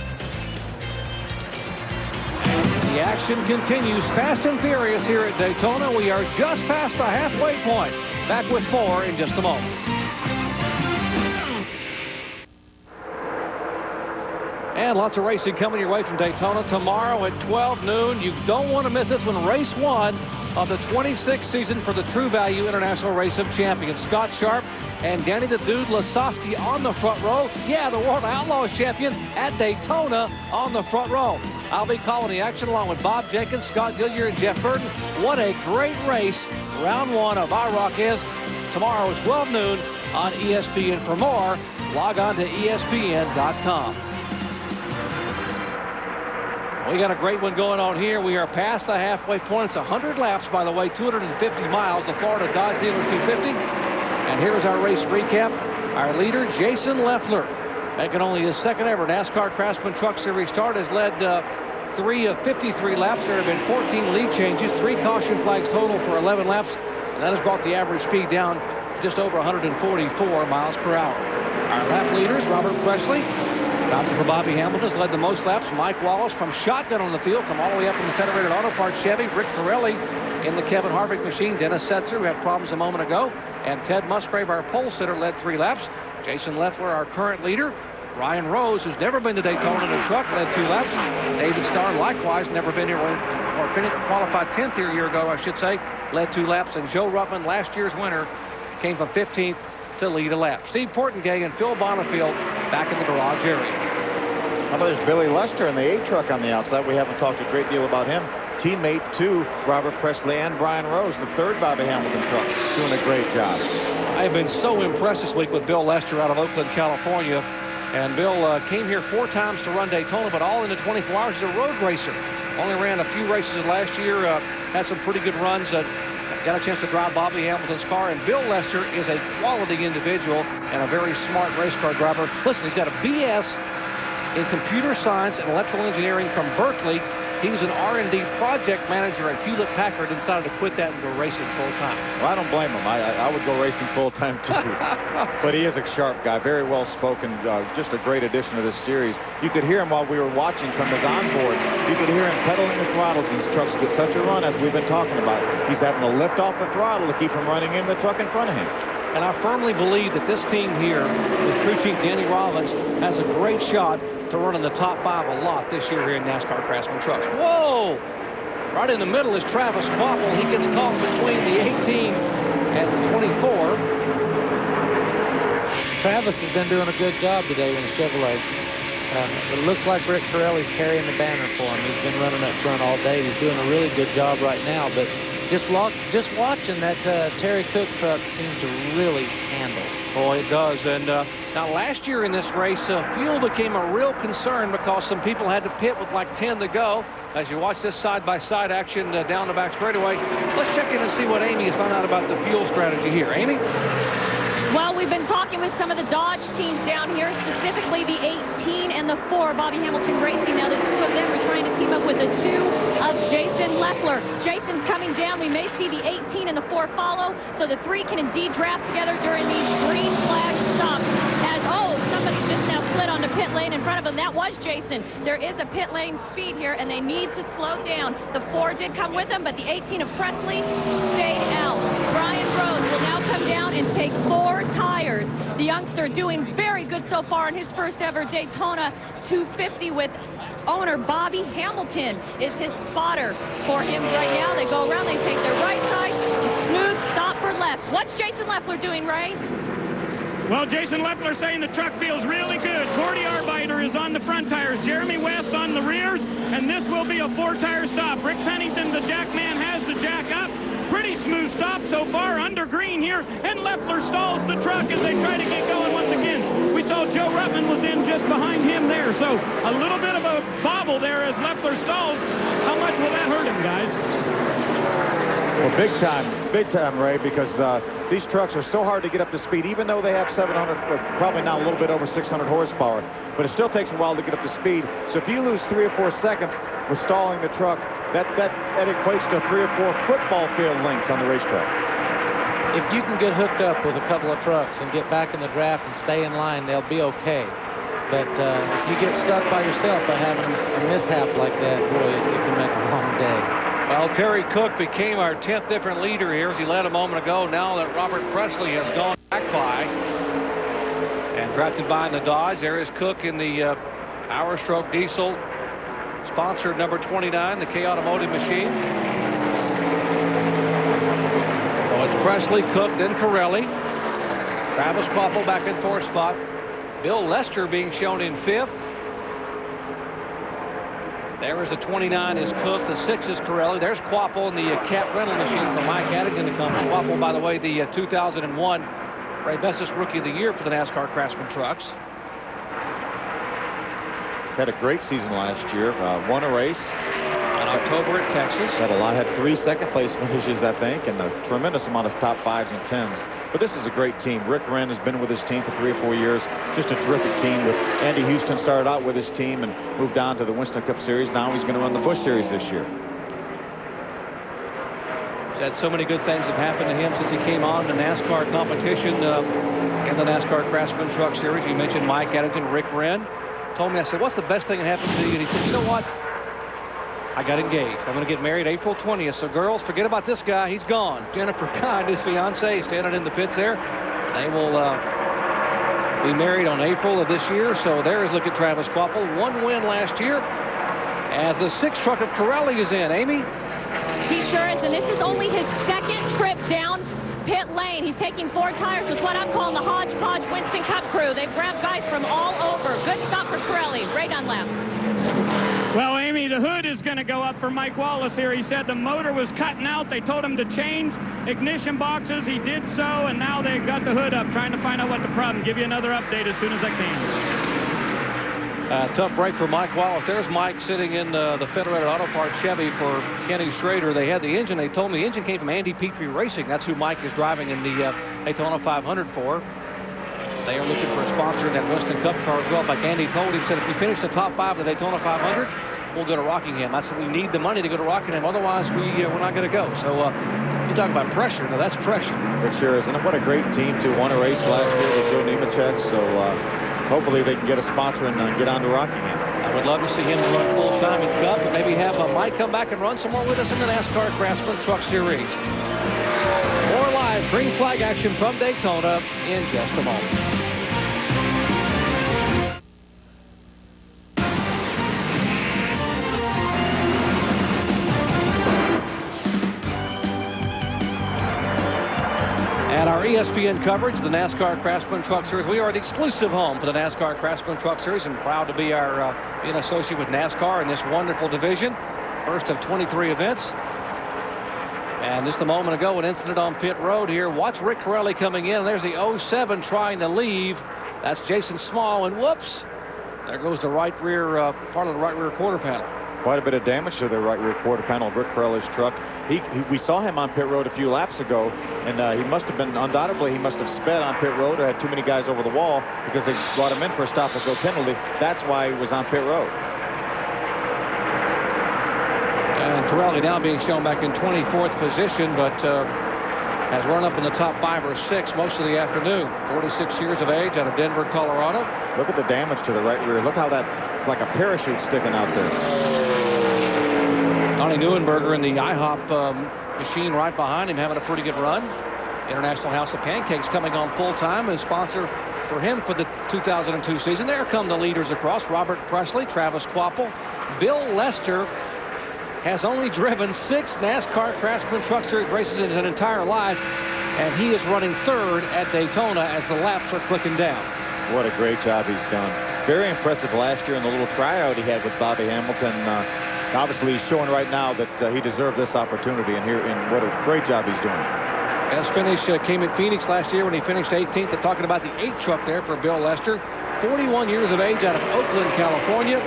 The action continues fast and furious here at Daytona. We are just past the halfway point. Back with more in just a moment. And lots of racing coming your way from Daytona tomorrow at 12 noon. You don't want to miss this one. Race 1 of the 26th season for the True Value International Race of Champions. Scott Sharp and Danny the Dude Lasowski on the front row. Yeah, the World Outlaws champion at Daytona on the front row. I'll be calling the action along with Bob Jenkins, Scott Gillier, and Jeff Burton. What a great race round one of IROC is. Tomorrow is 12 noon on ESPN. For more, log on to ESPN.com. We got a great one going on here. We are past the halfway point. It's 100 laps, by the way, 250 miles, the Florida Dodge Dealer 250. And here's our race recap. Our leader, Jason Leffler, making only his second ever NASCAR Craftsman Truck Series start, has led 3 of 53 laps. There have been 14 lead changes, 3 caution flags total for 11 laps. And that has brought the average speed down to just over 144 miles per hour. Our lap leaders, Robert Presley, stopping for Bobby Hamilton, has led the most laps. Mike Wallace from shotgun on the field, come all the way up in the Federated Auto Parts Chevy. Rick Pirelli in the Kevin Harvick machine. Dennis Setzer, who had problems a moment ago. And Ted Musgrave, our pole sitter, led 3 laps. Jason Leffler, our current leader. Ryan Rose, who's never been to Daytona in a truck, led 2 laps. David Starr, likewise, never been here, or finished, qualified 10th here a year ago, I should say, led 2 laps. And Joe Ruttman, last year's winner, came from 15th to lead a lap. Steve Portengay and Phil Bonifield back in the garage area. How about there's Billy Lester in the 8 truck on the outside. We haven't talked a great deal about him. Teammate to Robert Presley and Brian Rose, the 3rd Bobby Hamilton truck, doing a great job. I have been so impressed this week with Bill Lester out of Oakland, California. And Bill came here 4 times to run Daytona, but all in the 24 hours as a road racer. Only ran a few races last year, had some pretty good runs. Got a chance to drive Bobby Hamilton's car. And Bill Lester is a quality individual and a very smart race car driver. Listen, he's got a BS in computer science and electrical engineering from Berkeley. He was an R&D project manager at Hewlett-Packard and decided to quit that and go racing full-time. Well, I don't blame him. I would go racing full-time, too. But he is a sharp guy, very well-spoken, just a great addition to this series. You could hear him while we were watching from his onboard. You could hear him pedaling the throttle. These trucks get such a run, as we've been talking about. He's having to lift off the throttle to keep him running in the truck in front of him. And I firmly believe that this team here, with crew chief Danny Rollins, has a great shot to run in the top 5 a lot this year here in NASCAR Craftsman Trucks. Whoa! Right in the middle is Travis Kvapil. He gets caught between the 18 and the 24. Travis has been doing a good job today in the Chevrolet. It looks like Rick Pirelli's carrying the banner for him. He's been running up front all day. He's doing a really good job right now. But just watching that Terry Cook truck seems to really handle. Boy, it does. And now last year in this race, fuel became a real concern because some people had to pit with like 10 to go. As you watch this side-by-side action down the back straightaway, let's check in and see what Amy has found out about the fuel strategy here. Amy? Well, we've been talking with some of the Dodge teams down here, specifically the 18 and the 4, Bobby Hamilton Racing. Now the 2 of them are trying to team up with the 2 of Jason Leffler. Jason's coming down. We may see the 18 and the 4 follow, so the 3 can indeed draft together during these green flag stops. As, oh, somebody just now slid onto pit lane in front of him. That was Jason. There is a pit lane speed here, and they need to slow down. The 4 did come with him, but the 18 of Presley stayed out. Brian Rose will now come down and take 4 tires. The youngster doing very good so far in his first ever Daytona 250 with owner Bobby Hamilton is his spotter for him right now. They go around, they take their right side, smooth stop for left. What's Jason Leffler doing, Ray? Well, Jason Leffler saying the truck feels really good. Gordy Arbeiter is on the front tires. Jeremy West on the rears, and this will be a 4-tire stop. Rick Pennington, the jack man, has the jack up. Pretty smooth stop so far under green here, and Leffler stalls the truck as they try to get going once again. We saw Joe Ruttman was in just behind him there, so a little bit of a bobble there as Leffler stalls. How much will that hurt him, guys? Well, big time, Ray, because these trucks are so hard to get up to speed, even though they have 700, probably now a little bit over 600 horsepower, but it still takes a while to get up to speed. So if you lose 3 or 4 seconds with stalling the truck, that equates to 3 or 4 football field lengths on the racetrack. If you can get hooked up with a couple of trucks and get back in the draft and stay in line, they'll be okay. But if you get stuck by yourself by having a mishap like that, boy, it can make a long day. Well, Terry Cook became our 10th different leader here as he led a moment ago. Now that Robert Presley has gone back by and drafted by in the Dodge, there is Cook in the Hour Stroke Diesel, sponsored number 29, the K Automotive machine. it's Presley, Cook, then Corelli. Travis Quapple back in 4th spot. Bill Lester being shown in 5th. There is the 29 is Cook. The 6 is Corelli. There's Quapple in the cat rental machine for Mike Addington to come. Quapple, by the way, the 2001 Ray Bessis Rookie of the Year for the NASCAR Craftsman Trucks. Had a great season last year. Won a race. In October at Texas. Had 3 second-place finishes, I think, and a tremendous amount of top 5s and 10s. But this is a great team. Rick Wren has been with his team for 3 or 4 years. Just a terrific team. With Andy Houston started out with his team and moved on to the Winston Cup Series. Now he's going to run the Busch Series this year. He's had so many good things have happened to him since he came on the NASCAR competition in the NASCAR Craftsman Truck Series. You mentioned Mike Addington, Rick Wren. Told me, I said, what's the best thing that happened to you? And he said, you know what? I got engaged. I'm going to get married April 20th. So girls, forget about this guy. He's gone. Jennifer Kind, his fiance, standing in the pits there. They will be married on April of this year. So there is, look at Travis Quapple. 1 win last year as the 6th truck of Corelli is in. Amy? He sure is, and this is only his 2nd trip down pit lane. He's taking 4 tires with what I'm calling the hodgepodge Winston Cup crew. They've grabbed guys from all over. Good stop for Corelli. Ray Dunlap. Well, Amy, the hood is going to go up for Mike Wallace here. He said the motor was cutting out. They told him to change ignition boxes. He did so, and now they've got the hood up, trying to find out what the problem. Give you another update as soon as I can. Tough break for Mike Wallace. There's Mike sitting in the Federated Auto Parts Chevy for Kenny Schrader. They had the engine. They told me the engine came from Andy Petrie Racing. That's who Mike is driving in the Daytona 500 for. They are looking for a sponsor in that Winston Cup car as well. Like Andy told him, said if we finish the top 5 of the Daytona 500, we'll go to Rockingham. I said we need the money to go to Rockingham. Otherwise, we're not going to go. So you talk about pressure. Now that's pressure. It sure is. And what a great team to won a race last year with Joe Nemechek. So hopefully they can get a sponsor and get on to Rockingham. I would love to see him run full time in Cup, but maybe have Mike come back and run some more with us in the NASCAR Craftsman Truck Series. More live green flag action from Daytona in just a moment. And our ESPN coverage of the NASCAR Craftsman Truck Series. We are the exclusive home for the NASCAR Craftsman Truck Series, and proud to be being associated with NASCAR in this wonderful division. First of 23 events. And just a moment ago, an incident on pit road here. Watch Rick Corelli coming in. There's the 07 trying to leave. That's Jason Small, and whoops, there goes the right rear part of the right rear quarter panel. Quite a bit of damage to the right rear quarter panel of Rick Corelli's truck. We saw him on pit road a few laps ago, and he must have been, undoubtedly, he must have sped on pit road or had too many guys over the wall because they brought him in for a stop-and-go penalty. That's why he was on pit road. And Corelli now being shown back in 24th position, but has run up in the top 5 or 6 most of the afternoon. 46 years of age out of Denver, Colorado. Look at the damage to the right rear. Look how it's like a parachute sticking out there. Donnie Neuenberger in the IHOP machine right behind him, having a pretty good run. International House of Pancakes coming on full time as sponsor for him for the 2002 season. There come the leaders across. Robert Presley, Travis Quapple. Bill Lester has only driven 6 NASCAR Craftsman Truck Series races in his entire life, and he is running 3rd at Daytona as the laps are clicking down. What a great job he's done. Very impressive last year in the little tryout he had with Bobby Hamilton. Obviously, he's showing right now that he deserved this opportunity, and what a great job he's doing. Best finish came at Phoenix last year when he finished 18th. They're talking about the 8 truck there for Bill Lester. 41 years of age out of Oakland, California.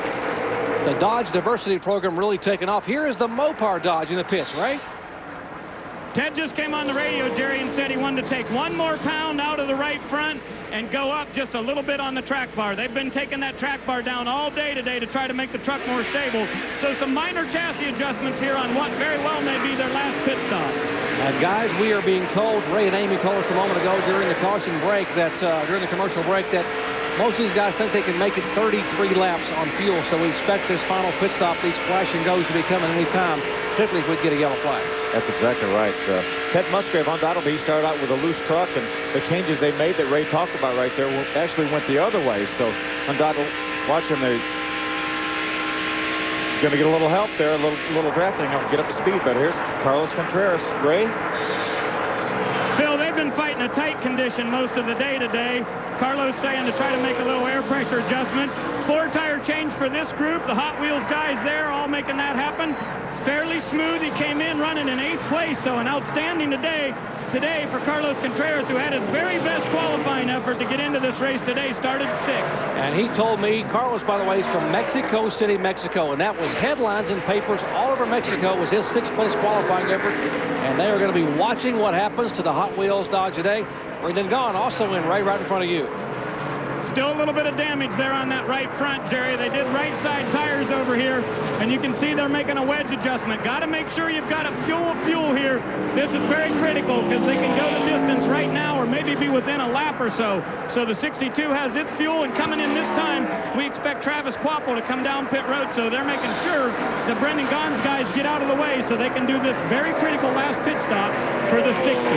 The Dodge Diversity Program really taking off. Here is the Mopar Dodge in the pits, right? Ted just came on the radio, Jerry, and said he wanted to take 1 more pound out of the right front and go up just a little bit on the track bar. They've been taking that track bar down all day today to try to make the truck more stable. So some minor chassis adjustments here on what very well may be their last pit stop. Guys, we are being told, Ray and Amy told us a moment ago during the caution break, that during the commercial break, that most of these guys think they can make it 33 laps on fuel. So we expect this final pit stop, these splash and goes, to be coming any time, particularly if we get a yellow flag. That's exactly right. Ted Musgrave, undoubtedly, he started out with a loose truck, and the changes they made that Ray talked about right there actually went the other way. So undoubtedly, watch him there. He's going to get a little help there, a little drafting, get up to speed. But here's Carlos Contreras. Ray? fighting a tight condition most of the day today. Carlos saying to try to make a little air pressure adjustment. 4-tire change for this group. The Hot Wheels guys there all making that happen. Fairly smooth. He came in running in 8th place, so an outstanding today for Carlos Contreras, who had his very best qualifying effort to get into this race today, started 6th. And he told me, Carlos, by the way, is from Mexico City, Mexico, and that was headlines in papers all over Mexico was his 6th place qualifying effort, and they are going to be watching what happens to the Hot Wheels Dodge today. Brendan Gaughan also in right in front of you. Still a little bit of damage there on that right front, Jerry. They did right side tires over here, and you can see they're making a wedge adjustment. Got to make sure you've got a fuel here. This is very critical because they can go the distance right now or maybe be within a lap or so. So the 62 has its fuel, and coming in this time, we expect Travis Kvapil to come down pit road. So they're making sure that Brendan Gaughan's guys get out of the way so they can do this very critical last pit stop for the 60.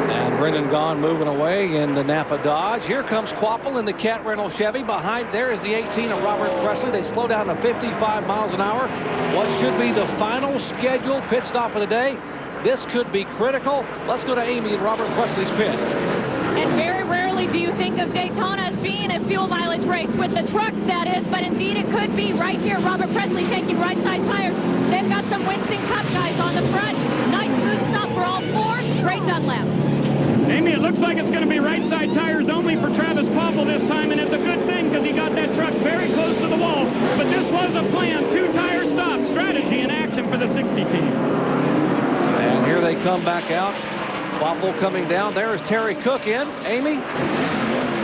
And Brendan Gaughan moving away in the Napa Dodge. Here comes Kvapil in the Cat Rental Chevy. Behind there is the 18 of Robert Presley. They slow down to 55 miles an hour. What should be the final scheduled pit stop of the day? This could be critical. Let's go to Amy in Robert Presley's pit. And very rarely do you think of Daytona as being a fuel mileage race with the trucks, that is, but indeed it could be right here. Robert Presley taking right side tires. They've got some Winston Cup guys on the front. Nice smooth stop for all 4. Straight Dunlap. Amy, it looks like it's going to be right side tires only for Travis Kvapil this time, and it's a good thing because he got that truck very close to the wall. But this was a plan, 2-tire stop strategy in action for the 60 team. And here they come back out. Kvapil coming down. There is Terry Cook in. Amy?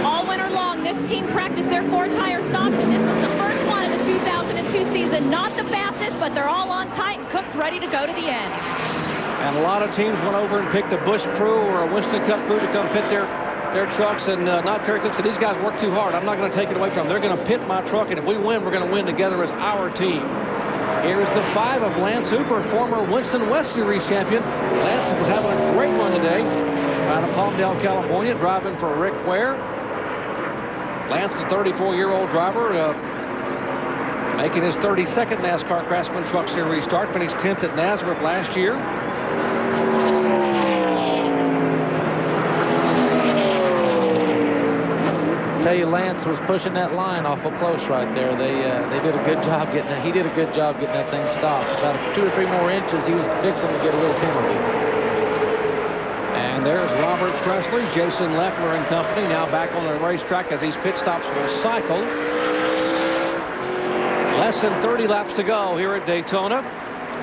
All winter long, this team practiced their 4-tire stops, and this is the first one of the 2002 season. Not the fastest, but they're all on tight, and Cook's ready to go to the end. And a lot of teams went over and picked a Busch crew or a Winston Cup crew to come pit their trucks, and not Terry Cook said, these guys work too hard. I'm not going to take it away from them. They're going to pit my truck, and if we win, we're going to win together as our team. Here's the 5 of Lance Hooper, former Winston West Series champion. Lance was having a great run today out of Palmdale, California, driving for Rick Ware. Lance, the 34-year-old driver, making his 32nd NASCAR Craftsman Truck Series start, finished 10th at Nazareth last year. Tell you, Lance was pushing that line awful close right there. They did a good job getting that. He did a good job getting that thing stopped. About 2 or 3 more inches, he was fixing to get a little penalty. And there's Robert Presley, Jason Leffler and company now back on the racetrack as these pit stops will cycle. Less than 30 laps to go here at Daytona.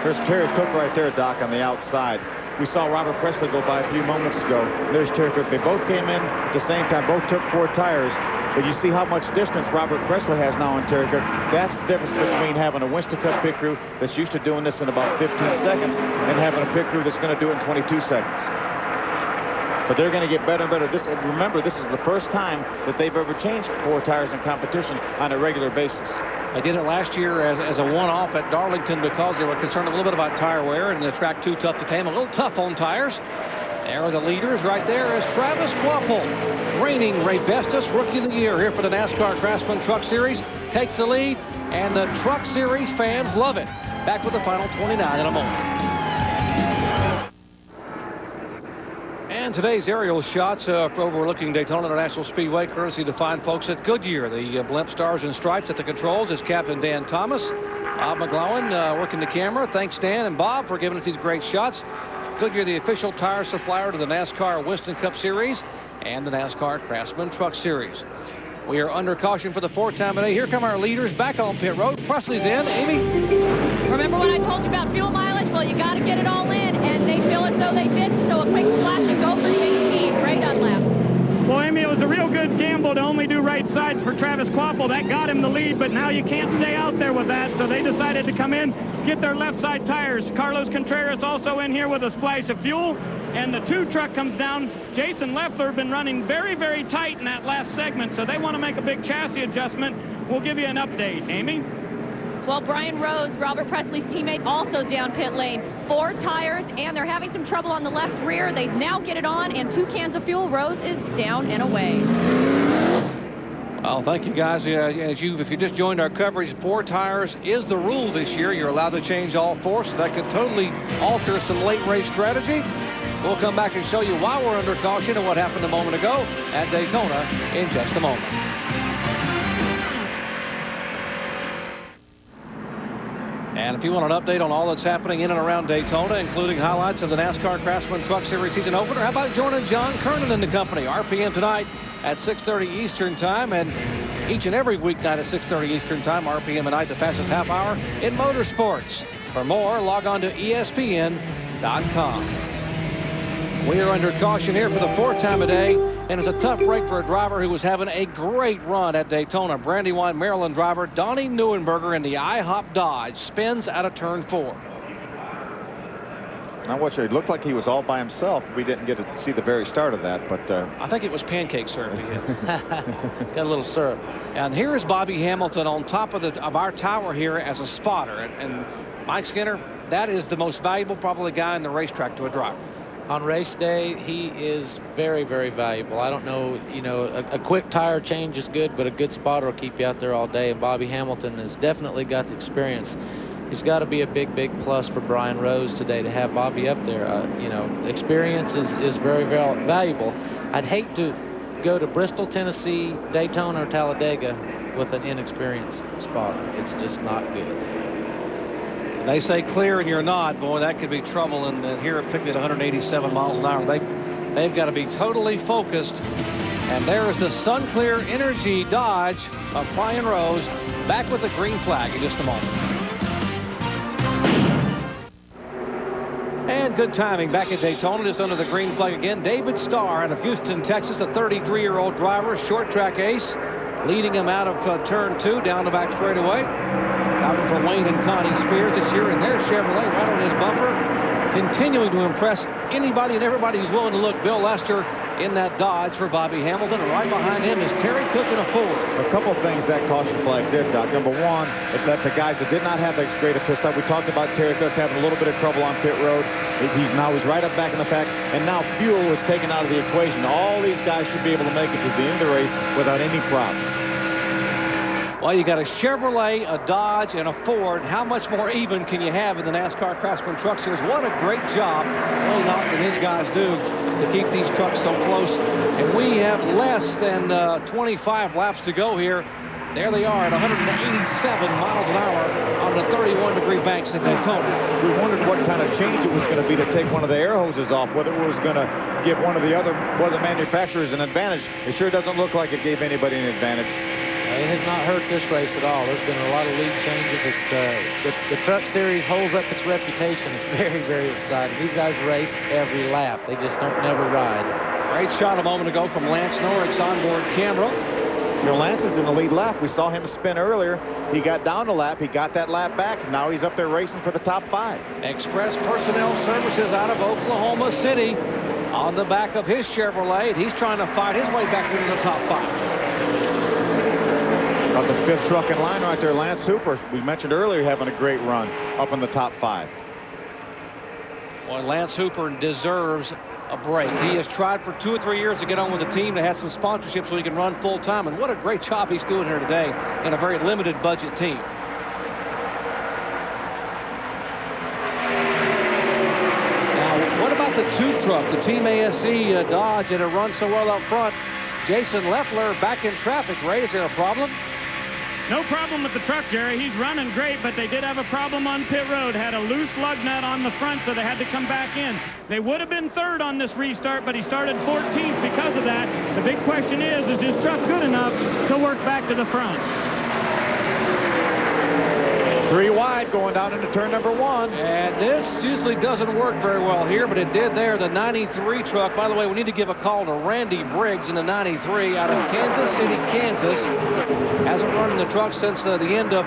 There's Terry Cook right there, Doc, on the outside. We saw Robert Presley go by a few moments ago. There's Terry Cook. They both came in at the same time. Both took 4 tires. But you see how much distance Robert Presley has now on Terry Cook. That's the difference between having a Winston Cup pit crew that's used to doing this in about 15 seconds and having a pit crew that's going to do it in 22 seconds. But they're going to get better and better. Remember, this is the first time that they've ever changed 4 tires in competition on a regular basis. They did it last year as a one-off at Darlington because they were concerned a little bit about tire wear and the track too tough to tame, a little tough on tires. There are the leaders. Right there is Travis Kvapil, reigning Ray Bestis Rookie of the Year here for the NASCAR Craftsman Truck Series. Takes the lead, and the Truck Series fans love it. Back with the final 29 in a moment. And today's aerial shots overlooking Daytona International Speedway, courtesy of the fine folks at Goodyear. The blimp Stars and Stripes at the controls is Captain Dan Thomas. Bob McGlowan working the camera. Thanks, Dan and Bob, for giving us these great shots. Goodyear, the official tire supplier to the NASCAR Winston Cup Series and the NASCAR Craftsman Truck Series. We are under caution for the 4th time today. Here come our leaders back on pit road. Presley's in. Amy? Remember when I told you about fuel mileage? Well, you got to get it all in, and they feel as though they didn't. So a quick splash and go for the 18. Ray Dunlap. Well, Amy, it was a real good gamble to only do right sides for Travis Kvapil. That got him the lead, but now you can't stay out there with that, so they decided to come in, get their left side tires. Carlos Contreras also in here with a splash of fuel, and the 2 truck comes down. Jason Leffler been running very, very tight in that last segment, so they want to make a big chassis adjustment. We'll give you an update. Amy? Well, Brian Rose, Robert Presley's teammate, also down pit lane. 4 tires, and they're having some trouble on the left rear. They now get it on, and 2 cans of fuel. Rose is down and away. Well, thank you, guys. If you just joined our coverage, 4 tires is the rule this year. You're allowed to change all 4, so that could totally alter some late race strategy. We'll come back and show you why we're under caution and what happened a moment ago at Daytona in just a moment. And if you want an update on all that's happening in and around Daytona, including highlights of the NASCAR Craftsman Truck Series season opener, how about joining John Kernan and the company? RPM tonight at 6:30 Eastern Time, and each and every weeknight at 6:30 Eastern Time, RPM tonight, the fastest half hour in motorsports. For more, log on to ESPN.com. We are under caution here for the 4th time a day, and it's a tough break for a driver who was having a great run at Daytona. Brandywine, Maryland driver Donnie Neuenberger in the IHOP Dodge spins out of turn 4. Now watch it. It looked like he was all by himself. We didn't get to see the very start of that, but I think it was pancake syrup. Got a little syrup. And here is Bobby Hamilton on top of our tower here as a spotter. And Mike Skinner, that is the most valuable probably guy in the racetrack to a driver. On race day, he is very, very valuable. I don't know, you know, a quick tire change is good, but a good spotter will keep you out there all day. And Bobby Hamilton has definitely got the experience. He's got to be a big, big plus for Brian Rose today to have Bobby up there. You know, experience is very, very valuable. I'd hate to go to Bristol, Tennessee, Daytona, or Talladega with an inexperienced spotter. It's just not good. They say clear and you're not. Boy, that could be trouble. And here, particularly at 187 miles an hour, they've got to be totally focused. And there is the Sun Clear Energy Dodge of Brian Rose back with the green flag in just a moment. And good timing back at Daytona, just under the green flag again. David Starr out of Houston, Texas, a 33-year-old driver, short track ace, leading him out of turn 2 down the back straightaway. Driving for Wayne and Connie Spears this year in their Chevrolet, right on his bumper. Continuing to impress anybody and everybody who's willing to look. Bill Lester in that Dodge for Bobby Hamilton. And right behind him is Terry Cook in a Ford. a couple things that caution flag did, Doc. Number one, it let the guys that did not have that great a pit stop. We talked about Terry Cook having a little bit of trouble on pit road. He's right up back in the pack, and now fuel is taken out of the equation. All these guys should be able to make it to the end of the race without any problem. Well, you got a Chevrolet, a Dodge, and a Ford. How much more even can you have in the NASCAR Craftsman Truck Series? What a great job Ray Knox and his guys do to keep these trucks so close. And we have less than 25 laps to go here. There they are at 187 miles an hour on the 31-degree banks at Daytona. We wondered what kind of change it was going to be to take one of the air hoses off, whether it was going to give one of the other manufacturers an advantage. It sure doesn't look like it gave anybody an advantage. It has not hurt this race at all. There's been a lot of lead changes. It's the Truck Series holds up its reputation. It's very, very exciting. These guys race every lap. They just don't never ride. Great shot a moment ago from Lance Norrick's onboard camera. You know, Lance is in the lead lap. We saw him spin earlier. He got down a lap. He got that lap back. Now he's up there racing for the top 5. Express Personnel Services out of Oklahoma City on the back of his Chevrolet. He's trying to fight his way back into the top 5. About the 5th truck in line right there, Lance Hooper. We mentioned earlier having a great run up in the top 5. Well, Lance Hooper deserves a break. He has tried for 2 or 3 years to get on with the team to have some sponsorship so he can run full time. And what a great job he's doing here today in a very limited budget team. Now, what about the 2 truck, the Team ASE Dodge that had run so well up front? Jason Leffler back in traffic. Ray, is there a problem? No problem with the truck, Jerry. He's running great, but they did have a problem on pit road. Had a loose lug nut on the front, so they had to come back in. They would have been 3rd on this restart, but he started 14th because of that. The big question is his truck good enough to work back to the front? 3 wide going down into turn number 1. And this usually doesn't work very well here, but it did there. The 93 truck. By the way, we need to give a call to Randy Briggs in the 93 out of Kansas City, Kansas. Hasn't run in the truck since the end of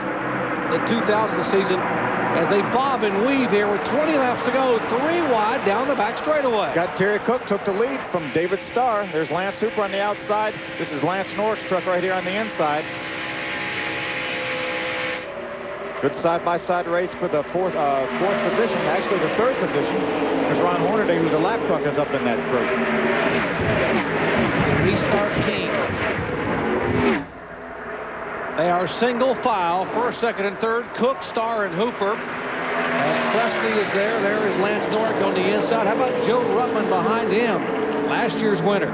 the 2000 season as they bob and weave here with 20 laps to go. 3 wide down the back straightaway. Got Terry Cook, took the lead from David Starr. There's Lance Hooper on the outside. This is Lance Norrick's truck right here on the inside. Good side-by-side race for the fourth position, actually the 3rd position, because Ron Hornaday, who's a lap truck, is up in that group. Restart team. They are single file, 1st, 2nd, and 3rd. Cook, Starr, and Hooper. As Presley is there. There is Lance Norrick on the inside. How about Joe Ruttman behind him? Last year's winner.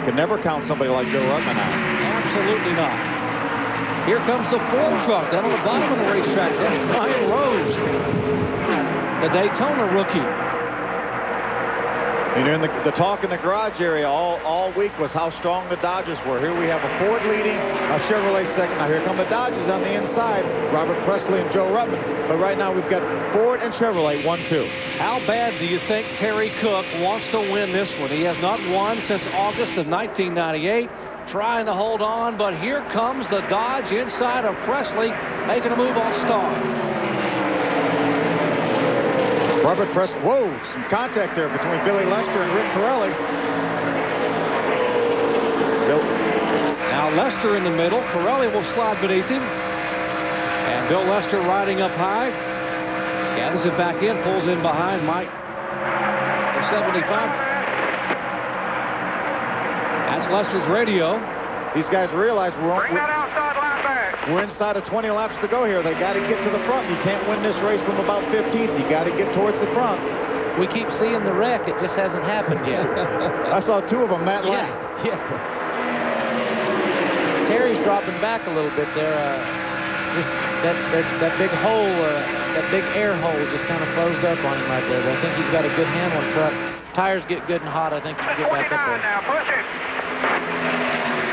Could never count somebody like Joe Ruttman out. Absolutely not. Here comes the Ford truck down on the bottom of the racetrack. That's Brian Rose, the Daytona rookie. You know, the talk in the garage area all week was how strong the Dodgers were. Here we have a Ford leading, a Chevrolet second. Now here come the Dodgers on the inside, Robert Presley and Joe Ruttman. But right now we've got Ford and Chevrolet 1-2. How bad do you think Terry Cook wants to win this one? He has not won since August of 1998. Trying to hold on, but here comes the Dodge inside of Presley, making a move on Starr. Robert Presley, whoa, some contact there between Billy Lester and Rick Pirelli. Now Lester in the middle. Pirelli will slide beneath him. And Bill Lester riding up high. Gathers it back in, pulls in behind Mike. The 75. That's Lester's radio. These guys realize we're inside of 20 laps to go here. They got to get to the front. You can't win this race from about 15th. You got to get towards the front. We keep seeing the wreck. It just hasn't happened yet. I saw two of them that lap. Yeah. Terry's dropping back a little bit there. Just that big hole, that big air hole just kind of closed up on him right there. But I think he's got a good handle on the truck. Tires get good and hot. I think he can get back up there. Now, push it.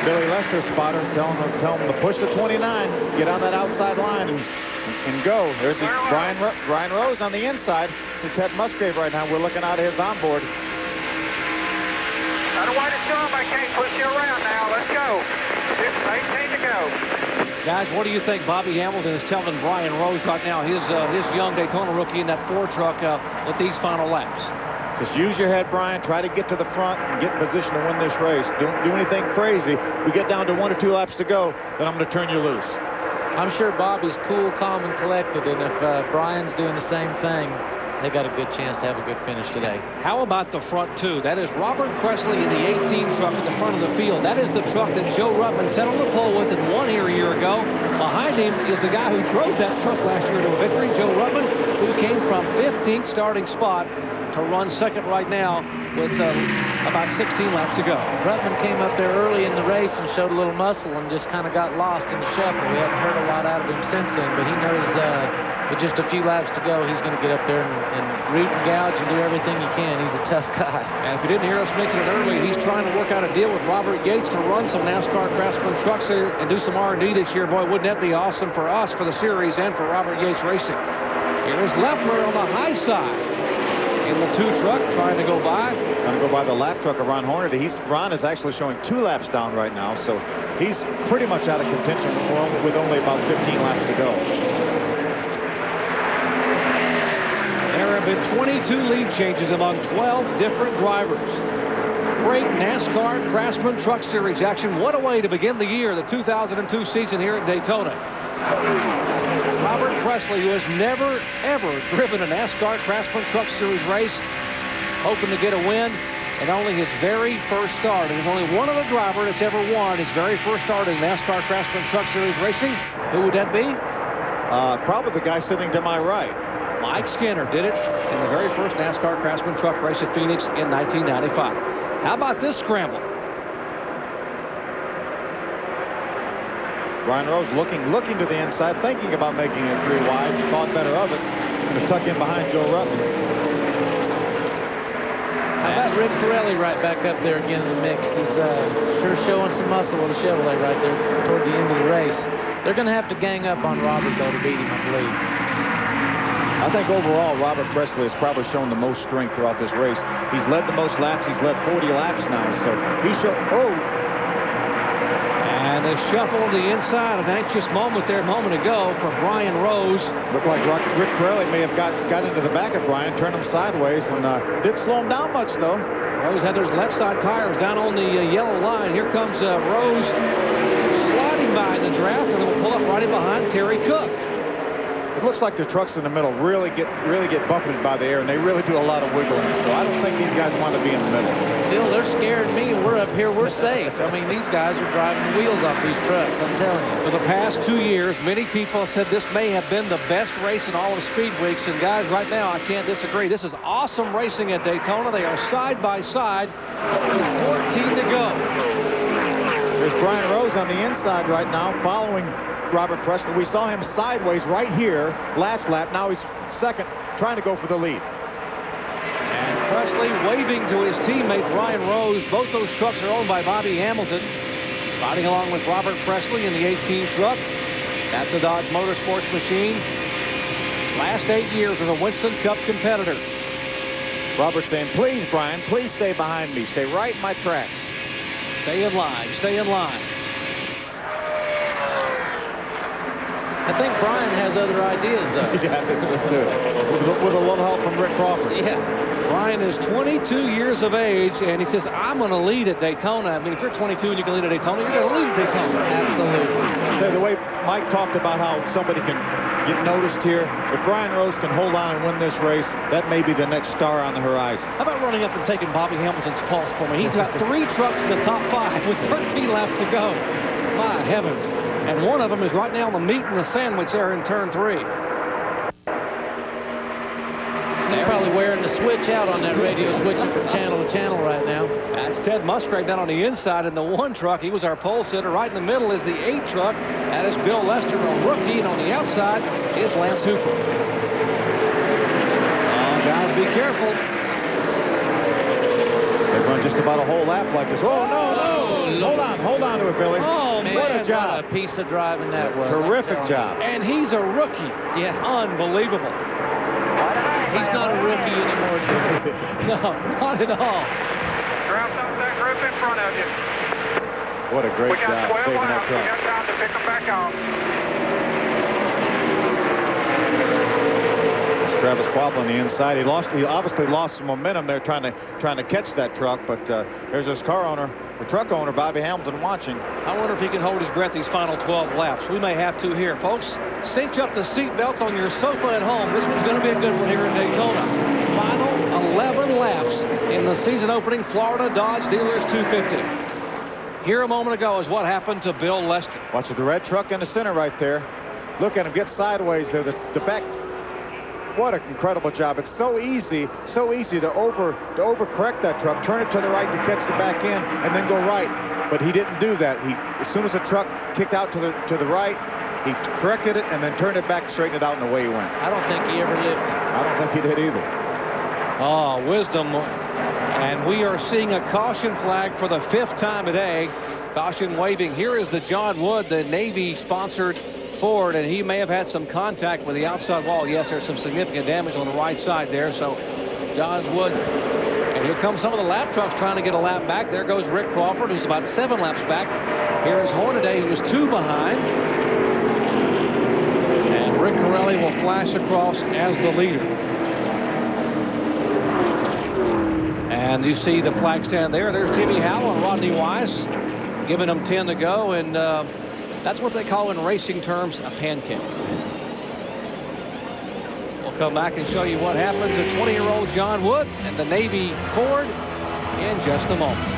Billy Lester spotter telling him to push the 29, get on that outside line and go. There's Brian Rose on the inside. This is Ted Musgrave right now. We're looking out of his onboard. Got a way to come. I can't push you around now. Let's go. 18 to go. Guys, what do you think Bobby Hamilton is telling Brian Rose right now, his young Daytona rookie in that Ford truck with these final laps? Just use your head, Brian. Try to get to the front and get in position to win this race. Don't do anything crazy. We get down to 1 or 2 laps to go, then I'm going to turn you loose. I'm sure Bobby's cool, calm, and collected, and if Brian's doing the same thing, they got a good chance to have a good finish today. How about the front two? That is Robert Presley in the 18 truck at the front of the field. That is the truck that Joe Ruttman sat on the pole with and won here a year ago. Behind him is the guy who drove that truck last year to a victory, Joe Ruttman, who came from 15th starting spot to run second right now with about 16 laps to go. Ruttman came up there early in the race and showed a little muscle and just kind of got lost in the shuffle. We haven't heard a lot out of him since then, but he knows with just a few laps to go, he's going to get up there and root and gouge and do everything he can. He's a tough guy. And if you didn't hear us mention it earlier, he's trying to work out a deal with Robert Yates to run some NASCAR Craftsman trucks here and do some R&D this year. Boy, wouldn't that be awesome for us, for the series, and for Robert Yates Racing. Here is Leffler on the high side. In the 2 truck, trying to go by. Trying to go by the lap truck of Ron Hornaday. Ron is actually showing 2 laps down right now, so he's pretty much out of contention with only about 15 laps to go. There have been 22 lead changes among 12 different drivers. Great NASCAR Craftsman Truck Series action. What a way to begin the year, the 2002 season here at Daytona. Robert Presley, who has never, ever driven a NASCAR Craftsman Truck Series race, hoping to get a win, and only his very first start. There's only one other driver that's ever won his very first start in NASCAR Craftsman Truck Series racing. Who would that be? Probably the guy sitting to my right. Mike Skinner did it in the very first NASCAR Craftsman Truck race at Phoenix in 1995. How about this scramble? Brian Rose looking to the inside, thinking about making it 3 wide. Thought better of it. Going to tuck in behind Joe Ruttman. How about Rick Pirelli right back up there again in the mix? He's sure showing some muscle with a Chevrolet right there toward the end of the race. They're going to have to gang up on Robert, though, to beat him, I believe. I think overall, Robert Presley has probably shown the most strength throughout this race. He's led the most laps. He's led 40 laps now, so he showed... And they shuffled the inside. An anxious moment there a moment ago for Brian Rose. Looked like Rick Pirelli may have got into the back of Brian, turned him sideways, and didn't slow him down much, though. Rose had those left side tires down on the yellow line. Here comes Rose sliding by in the draft, and then will pull up right in behind Terry Cook. It looks like the trucks in the middle really get buffeted by the air, and they really do a lot of wiggling. So I don't think these guys want to be in the middle. Bill, they're scaring me, and we're up here. We're safe. I mean, these guys are driving wheels off these trucks, I'm telling you. For the past 2 years, many people said this may have been the best race in all of Speed Weeks. And guys, right now, I can't disagree. This is awesome racing at Daytona. They are side by side with 14 to go. There's Brian Rose on the inside right now, following Robert Presley. We saw him sideways right here last lap. Now he's second, trying to go for the lead. And Presley waving to his teammate Brian Rose. Both those trucks are owned by Bobby Hamilton, riding along with Robert Presley in the 18 truck. That's a Dodge Motorsports machine. Last 8 years as a Winston Cup competitor. Robert saying, please, Brian, please stay behind me. Stay right in my tracks. Stay in line. Stay in line. I think Brian has other ideas, though. Yeah, I think so, too. With a little help from Rick Crawford. Yeah. Brian is 22 years of age, and he says, I'm going to lead at Daytona. I mean, if you're 22 and you can lead at Daytona, you're going to lead at Daytona. Absolutely. The way Mike talked about how somebody can get noticed here, if Brian Rose can hold on and win this race, that may be the next star on the horizon. How about running up and taking Bobby Hamilton's pulse for me? He's got 3 trucks in the top 5 with 13 laps to go. My heavens. And one of them is right now the meat and the sandwich there in turn 3. He's probably wearing the switch out on that radio, switching from channel to channel right now. That's Ted Musgrave down on the inside in the 1 truck. He was our pole sitter. Right in the middle is the 8 truck. That is Bill Lester, a rookie. And on the outside is Lance Hooper. Oh, guys, be careful. They run just about a whole lap like this. Oh, no, no. Hold on to it, Billy. Oh, man. What a job. What a piece of driving that was. Terrific job. And he's a rookie. Yeah. Unbelievable. He's not a rookie anymore, Jimmy. No, not at all. Draft up that group in front of you. What a great We got job 12 saving that laps. We truck. got time to pick them back off. It's Travis Quabbel on the inside. He obviously lost some momentum there trying to catch that truck, but there's this car owner, the truck owner, Bobby Hamilton, watching. I wonder if he can hold his breath these final 12 laps. We may have to here, folks. Cinch up the seat belts on your sofa at home. This one's going to be a good one here in Daytona. Final 11 laps in the season opening Florida Dodge Dealers 250. Here a moment ago is what happened to Bill Lester. Watch the red truck in the center right there. Look at him get sideways there. The back. What an incredible job. It's so easy to overcorrect that truck, turn it to the right to catch the back end, and then go right. But he didn't do that. As soon as the truck kicked out to the right, he corrected it and then turned it back, straightened it out, and away he went. I don't think he ever lived. I don't think he did either. Oh, wisdom. And we are seeing a caution flag for the 5th time today. Caution waving. Here is the John Wood, the Navy-sponsored Ford, and he may have had some contact with the outside wall. Yes, there's some significant damage on the right side there. So John Wood. And here come some of the lap trucks trying to get a lap back. There goes Rick Crawford, who's about 7 laps back. Here is Hornaday, who was 2 behind. And Rick Corelli will flash across as the leader. And you see the flag stand there. There's Jimmy Howell and Rodney Weiss giving them 10 to go. And that's what they call in racing terms a pancake. We'll come back and show you what happens to 20-year-old John Wood and the Navy Ford in just a moment.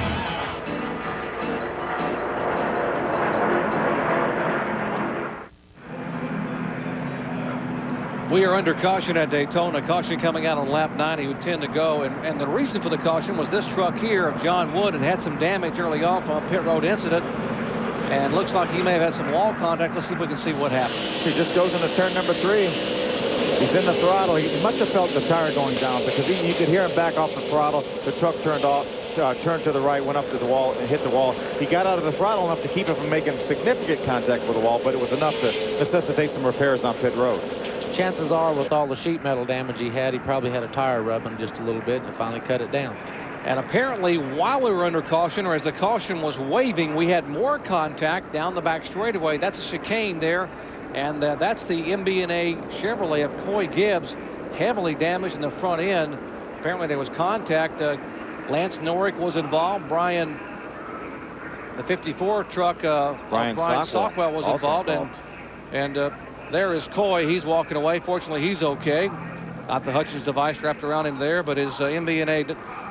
We are under caution at Daytona. Caution coming out on lap 90 with 10 to go. And the reason for the caution was this truck here of John Wood had some damage early off on a pit road incident. And looks like he may have had some wall contact. Let's see if we can see what happened. He just goes into turn number 3. He's in the throttle. He must have felt the tire going down because you could hear him back off the throttle. The truck turned to the right, went up to the wall, and hit the wall. He got out of the throttle enough to keep it from making significant contact with the wall, but it was enough to necessitate some repairs on pit road. Chances are, with all the sheet metal damage he probably had a tire rubbing just a little bit and finally cut it down. And apparently, while we were under caution, or as the caution was waving, we had more contact down the back straightaway. That's a chicane there. And that's the MB&A Chevrolet of Coy Gibbs, heavily damaged in the front end. Apparently, there was contact. Lance Norick was involved. Brian, the 54 truck, Brian Sockwell was involved. And There is Coy. He's walking away. Fortunately, he's okay. Got the Hutchins device wrapped around him there, but his MB&A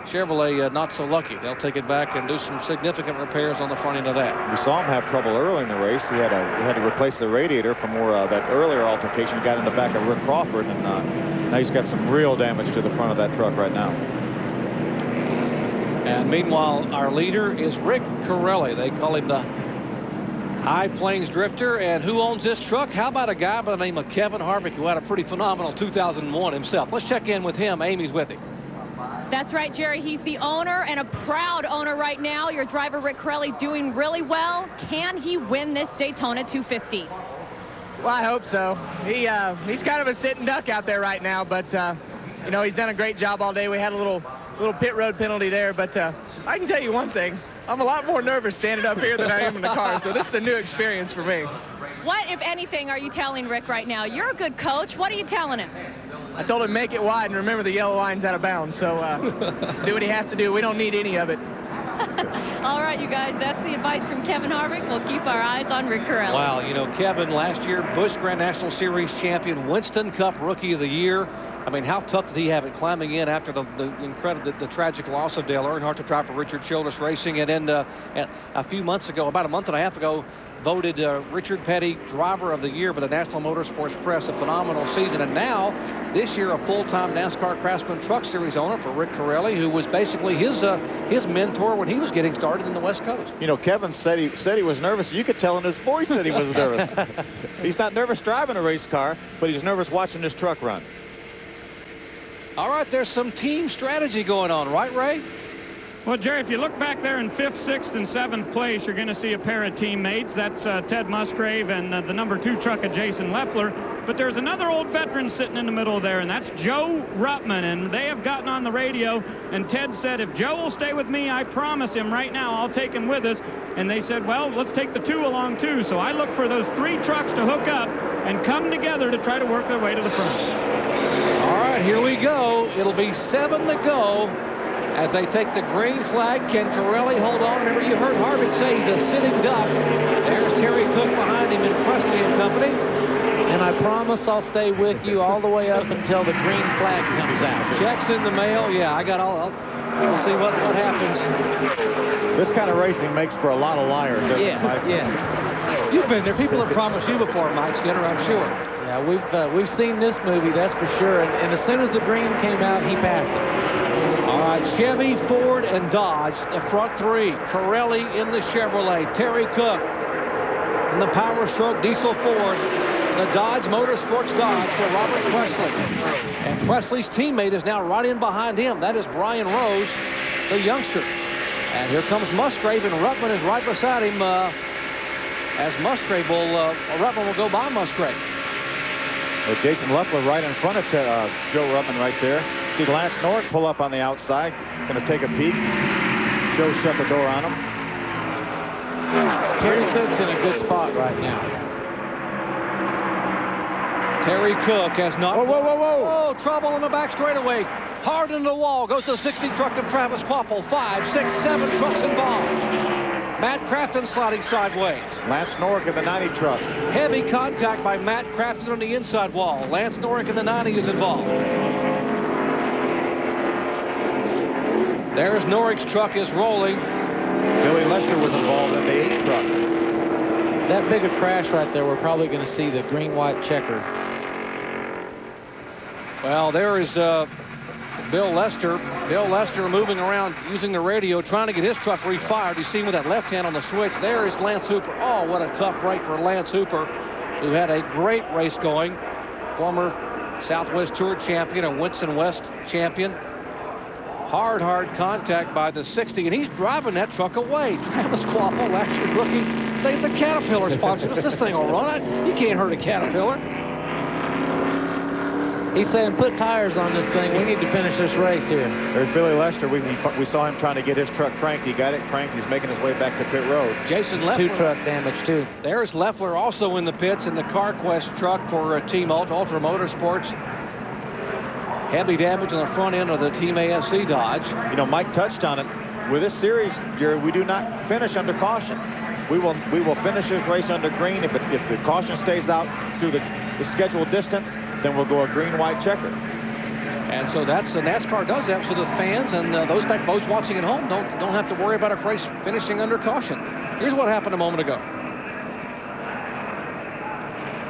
Chevrolet not so lucky. They'll take it back and do some significant repairs on the front end of that. We saw him have trouble early in the race. He had to replace the radiator from where that earlier altercation got in the back of Rick Crawford, and now he's got some real damage to the front of that truck right now. And meanwhile, our leader is Rick Corelli. They call him the High Plains Drifter. And who owns this truck? How about a guy by the name of Kevin Harvick, who had a pretty phenomenal 2001 himself? Let's check in with him. Amy's with him. That's right, Jerry. He's the owner, and a proud owner right now. Your driver, Rick Corelli, doing really well. Can he win this Daytona 250? Well, I hope so. He's kind of a sitting duck out there right now, but you know, he's done a great job all day. We had a little pit road penalty there, but I can tell you one thing. I'm a lot more nervous standing up here than I am in the car, so this is a new experience for me. What, if anything, are you telling Rick right now? You're a good coach. What are you telling him? I told him make it wide and remember the yellow line's out of bounds, so do what he has to do. We don't need any of it. All right, you guys, that's the advice from Kevin Harvick. We'll keep our eyes on Rick Corelli. Wow, you know, Kevin, last year, Busch Grand National Series champion, Winston Cup Rookie of the Year. I mean, how tough did he have it climbing in after the tragic loss of Dale Earnhardt to drive for Richard Childress Racing, and then a few months ago, about a month and a half ago, voted Richard Petty Driver of the Year by the National Motorsports Press. A phenomenal season, and now this year a full-time NASCAR Craftsman Truck Series owner for Rick Corelli, who was basically his mentor when he was getting started in the West Coast. You know, Kevin said he was nervous. You could tell in his voice that he was nervous. He's not nervous driving a race car, but he's nervous watching his truck run. All right, there's some team strategy going on, right, Ray? Well, Jerry, if you look back there in 5th, 6th, and 7th place, you're going to see a pair of teammates. That's Ted Musgrave and the number 2 truck of Jason Leffler. But there's another old veteran sitting in the middle there, and that's Joe Ruttman. And they have gotten on the radio, and Ted said, if Joe will stay with me, I promise him right now I'll take him with us. And they said, well, let's take the 2 along, too. So I look for those 3 trucks to hook up and come together to try to work their way to the front. All right, here we go. It'll be 7 to go as they take the green flag. Can Corelli hold on? Remember, you heard Harvick say he's a sitting duck. There's Terry Cook behind him in Presley and company. And I promise I'll stay with you all the way up until the green flag comes out. Checks in the mail. Yeah, I got all. We'll see what happens. This kind of racing makes for a lot of liars, doesn't it, Mike? Yeah. You've been there. People have promised you before, Mike Skinner, I'm sure. Yeah, we've seen this movie, that's for sure. And as soon as the green came out, he passed it. All right, Chevy, Ford, and Dodge, the front 3. Corelli in the Chevrolet. Terry Cook in the Power Stroke Diesel Ford. The Dodge Motorsports Dodge for Robert Presley. And Presley's teammate is now right in behind him. That is Brian Rose, the youngster. And here comes Musgrave, and Ruttman is right beside him as Musgrave will, Ruttman will go by Musgrave. Well, Jason Leffler right in front of Joe Ruttman right there. See Lance Norris pull up on the outside. Going to take a peek. Joe shut the door on him. Terry Cook's in a good spot right now. Terry Cook has not... Whoa, whoa, whoa, whoa. Oh, trouble in the back straightaway. Hard into the wall. Goes the 60 truck of Travis Kvapil. 5, 6, 7 trucks involved. Matt Crafton sliding sideways. Lance Norrick in the 90 truck. Heavy contact by Matt Crafton on the inside wall. Lance Norrick in the 90 is involved. There's Norrick's truck is rolling. Billy Lester was involved in the 8 truck. That big a crash right there, we're probably going to see the green-white checker. Well, there is Bill Lester. Bill Lester moving around using the radio, trying to get his truck refired. You see him with that left hand on the switch. There is Lance Hooper. Oh, what a tough break for Lance Hooper, who had a great race going. Former Southwest Tour champion, a Winston West champion. Hard contact by the 60, and he's driving that truck away. Travis Kvapil, last year's rookie, say it's a Caterpillar sponsor. This thing will run it. You can't hurt a Caterpillar. He's saying, put tires on this thing. We need to finish this race here. There's Billy Lester. We saw him trying to get his truck cranked. He got it cranked. He's making his way back to pit road. Jason Leffler. 2 truck damage, too. There's Leffler also in the pits in the CarQuest truck for Team Ultra Motorsports. Heavy damage on the front end of the Team ASC Dodge. You know, Mike touched on it. With this series, Jerry, we do not finish under caution. We will finish this race under green. If the caution stays out through the the scheduled distance, then we'll go a green-white checker. And so that's the NASCAR does that, so the fans and those watching at home don't have to worry about a race finishing under caution. Here's what happened a moment ago.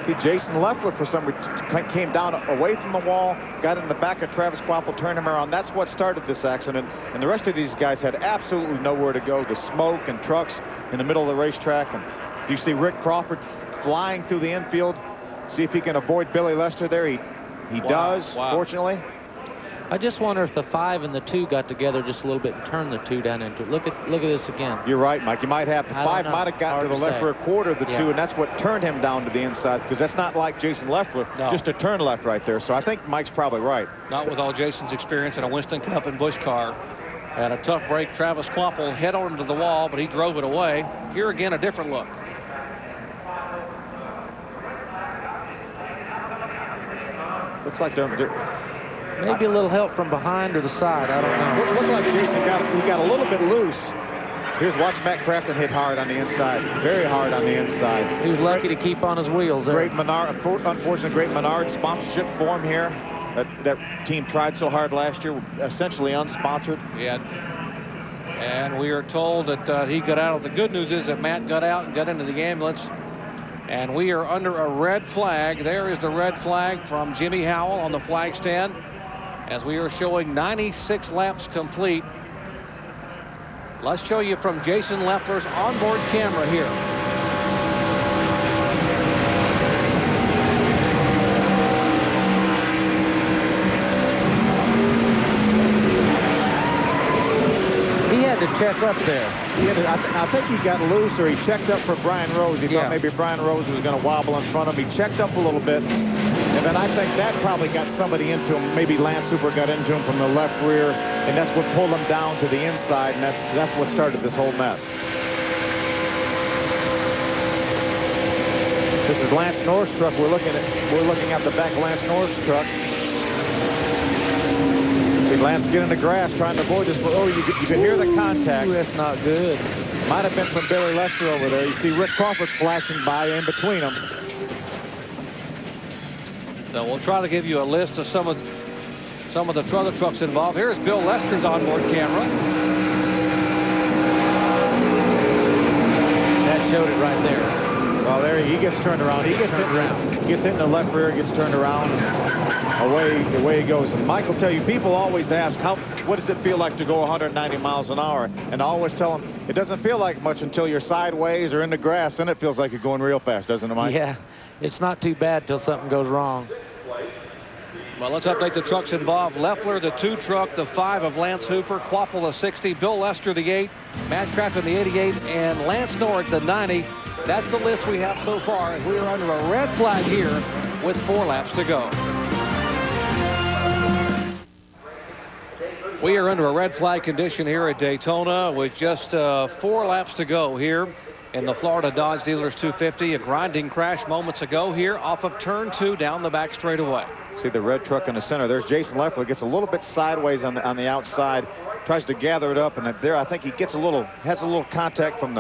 See, Jason Leffler for some reason came down away from the wall, got in the back of Travis Kvapil, turned him around. That's what started this accident. And the rest of these guys had absolutely nowhere to go. The smoke and trucks in the middle of the racetrack. And you see Rick Crawford flying through the infield. See if he can avoid Billy Lester there. He does, fortunately. I just wonder if the 5 and the 2 got together just a little bit and turned the 2 down into it. Look at this again. You're right, Mike. You might have the 5 might have gotten to the left for a quarter of the 2, and that's what turned him down to the inside, because that's not like Jason Leffler, just a turn left right there. So I think Mike's probably right. Not with all Jason's experience in a Winston Cup and Busch car. And a tough break. Travis Kvapil head on to the wall, but he drove it away. Here again, a different look. Looks like they're maybe a little help from behind or the side. I don't know. Looked like Jason got a little bit loose. Watch Matt Crafton hit hard on the inside, very hard on the inside. He was lucky to keep on his wheels there. Great Menard, unfortunately, great Menard sponsorship for him here. That team tried so hard last year, essentially unsponsored. Yeah. And we are told that he got out. The good news is that Matt got out and got into the ambulance. And we are under a red flag. There is the red flag from Jimmy Howell on the flag stand, as we are showing 96 laps complete. Let's show you from Jason Leffler's onboard camera here. He had to check up there. I think he got loose, or he checked up for Brian Rose. He thought maybe Brian Rose was going to wobble in front of him. He checked up a little bit, and then I think that probably got somebody into him. Maybe Lance Hooper got into him from the left rear, and that's what pulled him down to the inside, and that's what started this whole mess. This is Lance Norris' truck. We're looking at the back of Lance Norris' truck. Lance get in the grass trying to avoid this. Oh, you can hear the contact. Ooh, that's not good. Might have been from Billy Lester over there. You see Rick Crawford flashing by in between them. So we'll try to give you a list of some of the other trucks involved. Here's Bill Lester's onboard camera. That showed it right there. Well, there he gets turned around. He gets hit in the left rear, gets turned around. Away he goes. And Mike will tell you, people always ask, what does it feel like to go 190 miles an hour? And I always tell them, it doesn't feel like much until you're sideways or in the grass. Then it feels like you're going real fast, doesn't it, Mike? Yeah, it's not too bad till something goes wrong. Well, let's update the trucks involved. Leffler, the 2 truck, the 5 of Lance Hooper, Kvapil, the 60, Bill Lester, the 8, Matt Crafton, the 88, and Lance Norris, the 90. That's the list we have so far, as we are under a red flag here with 4 laps to go. We are under a red flag condition here at Daytona with just 4 laps to go here in the Florida Dodge Dealers 250. A grinding crash moments ago here off of turn 2 down the back straightaway. See the red truck in the center. There's Jason Leffler. Gets a little bit sideways on the outside. Tries to gather it up, and there I think he has a little contact from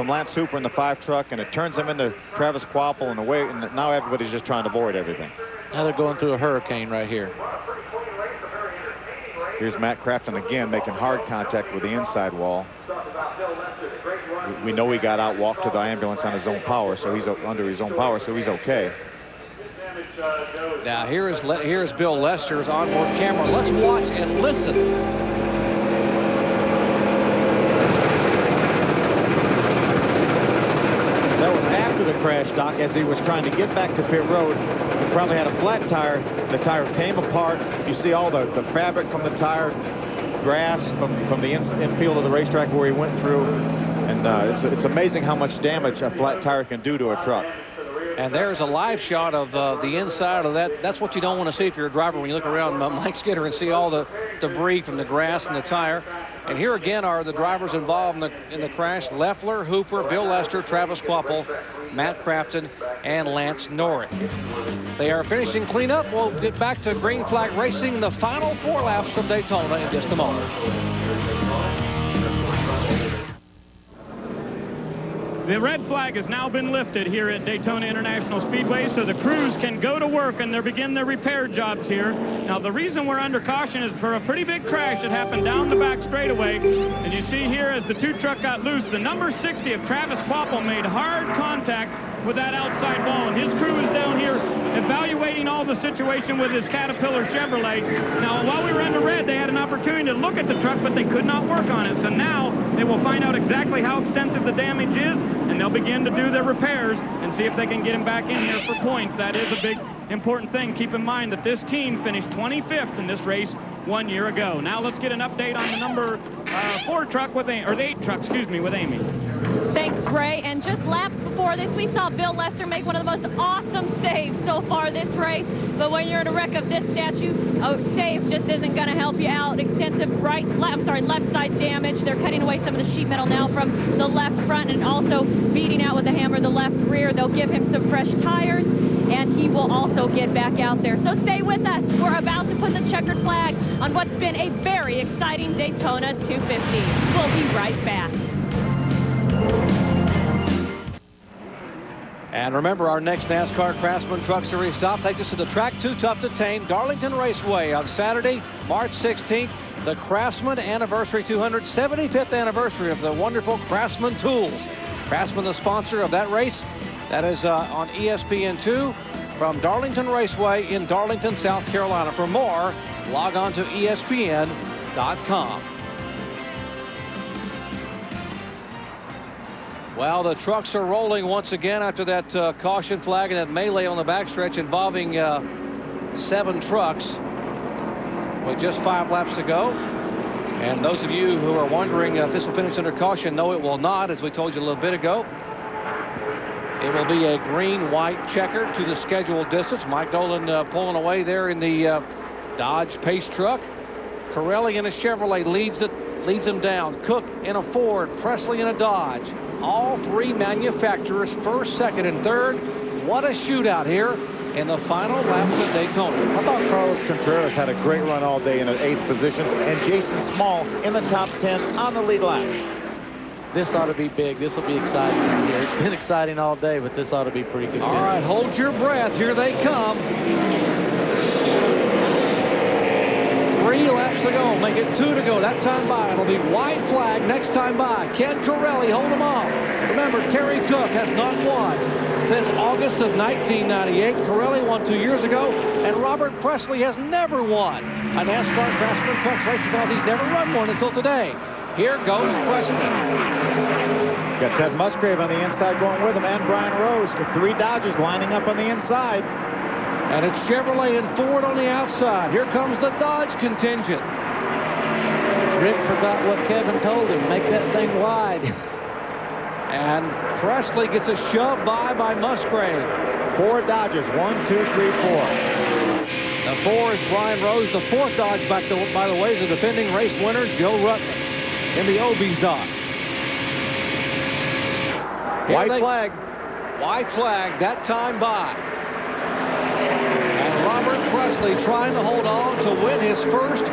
Lance Hooper in the 5 truck, and it turns him into Travis Kvapil and away. And now everybody's just trying to avoid everything. Now they're going through a hurricane right here. Here's Matt Crafton again making hard contact with the inside wall. We know he got out, walked to the ambulance on his own power, so he's under his own power, so he's okay. Now here is Bill Lester's onboard camera. Let's watch and listen. That was after the crash, Doc, as he was trying to get back to pit road. He probably had a flat tire. The tire came apart. You see all the fabric from the tire, grass from the infield of the racetrack where he went through. And it's amazing how much damage a flat tire can do to a truck. And there's a live shot of the inside of that. That's what you don't want to see if you're a driver when you look around Mike Skidder and see all the debris from the grass and the tire. And here again are the drivers involved in the crash: Leffler, Hooper, Bill Lester, Travis Kvapil, Matt Crafton, and Lance Norris. They are finishing cleanup. We'll get back to green flag racing, the final 4 laps from Daytona in just a moment. The red flag has now been lifted here at Daytona International Speedway, so the crews can go to work and they'll begin their repair jobs here. Now, the reason we're under caution is for a pretty big crash that happened down the back straightaway. And you see here as the two truck got loose, the number 60 of Travis Quapple made hard contact with that outside wall, and his crew is down here evaluating all the situation with his Caterpillar Chevrolet. Now, while we were under red, they had an opportunity to look at the truck, but they could not work on it. So now they will find out exactly how extensive the damage is, and they'll begin to do their repairs and see if they can get him back in here for points. That is a big, important thing. Keep in mind that this team finished 25th in this race 1 year ago. Now let's get an update on the number 4 truck with Amy, or the 8 truck, excuse me, with Amy. Thanks, Ray. And just laps before this, we saw Bill Lester make one of the most awesome saves so far this race. But when you're in a wreck of this statue, a save just isn't going to help you out. Extensive left side damage. They're cutting away some of the sheet metal now from the left front and also beating out with a hammer the left rear. They'll give him some fresh tires, and he will also get back out there. So stay with us. We're about to put the checkered flag on what's been a very exciting Daytona 250. We'll be right back. And remember, our next NASCAR Craftsman Truck Series stop takes us to the track too tough to tame, Darlington Raceway, on Saturday, March 16th, the Craftsman Anniversary 275th anniversary of the wonderful Craftsman tools. Craftsman, the sponsor of that race. That is on ESPN2 from Darlington Raceway in Darlington, South Carolina. For more, log on to ESPN.com. Well, the trucks are rolling once again after that caution flag and that melee on the backstretch involving 7 trucks with just 5 laps to go. And those of you who are wondering if this will finish under caution, no, it will not, as we told you a little bit ago. It will be a green-white checker to the scheduled distance. Mike Dolan pulling away there in the Dodge Pace truck. Corelli in a Chevrolet leads them down. Cook in a Ford, Presley in a Dodge. All 3 manufacturers, first, second, and third. What a shootout here in the final laps of Daytona. I thought Carlos Contreras had a great run all day in an 8th position, and Jason Small in the top 10 on the lead lap. This ought to be big. This will be exciting here. It's been exciting all day, but this ought to be pretty good. All right, hold your breath. Here they come. 3 laps to go. Make it 2 to go. That time by. It'll be white flag next time by. Ken Corelli hold them off. Remember, Terry Cook has not won since August of 1998. Corelli won 2 years ago, and Robert Presley has never won a NASCAR Craftsman Trucks race because he's never run one until today. Here goes Presley. Got Ted Musgrave on the inside going with him, and Brian Rose. 3 Dodgers lining up on the inside. And it's Chevrolet and Ford on the outside. Here comes the Dodge contingent. Rick forgot what Kevin told him. Make that thing wide. And Presley gets a shove by Musgrave. 4 Dodgers, 1, 2, 3, 4. The 4 is Brian Rose. The 4th Dodge, by the way, is the defending race winner, Joe Ruttman, in the Obies Dodge. White flag. White flag, that time by. And Robert Presley trying to hold on to win his first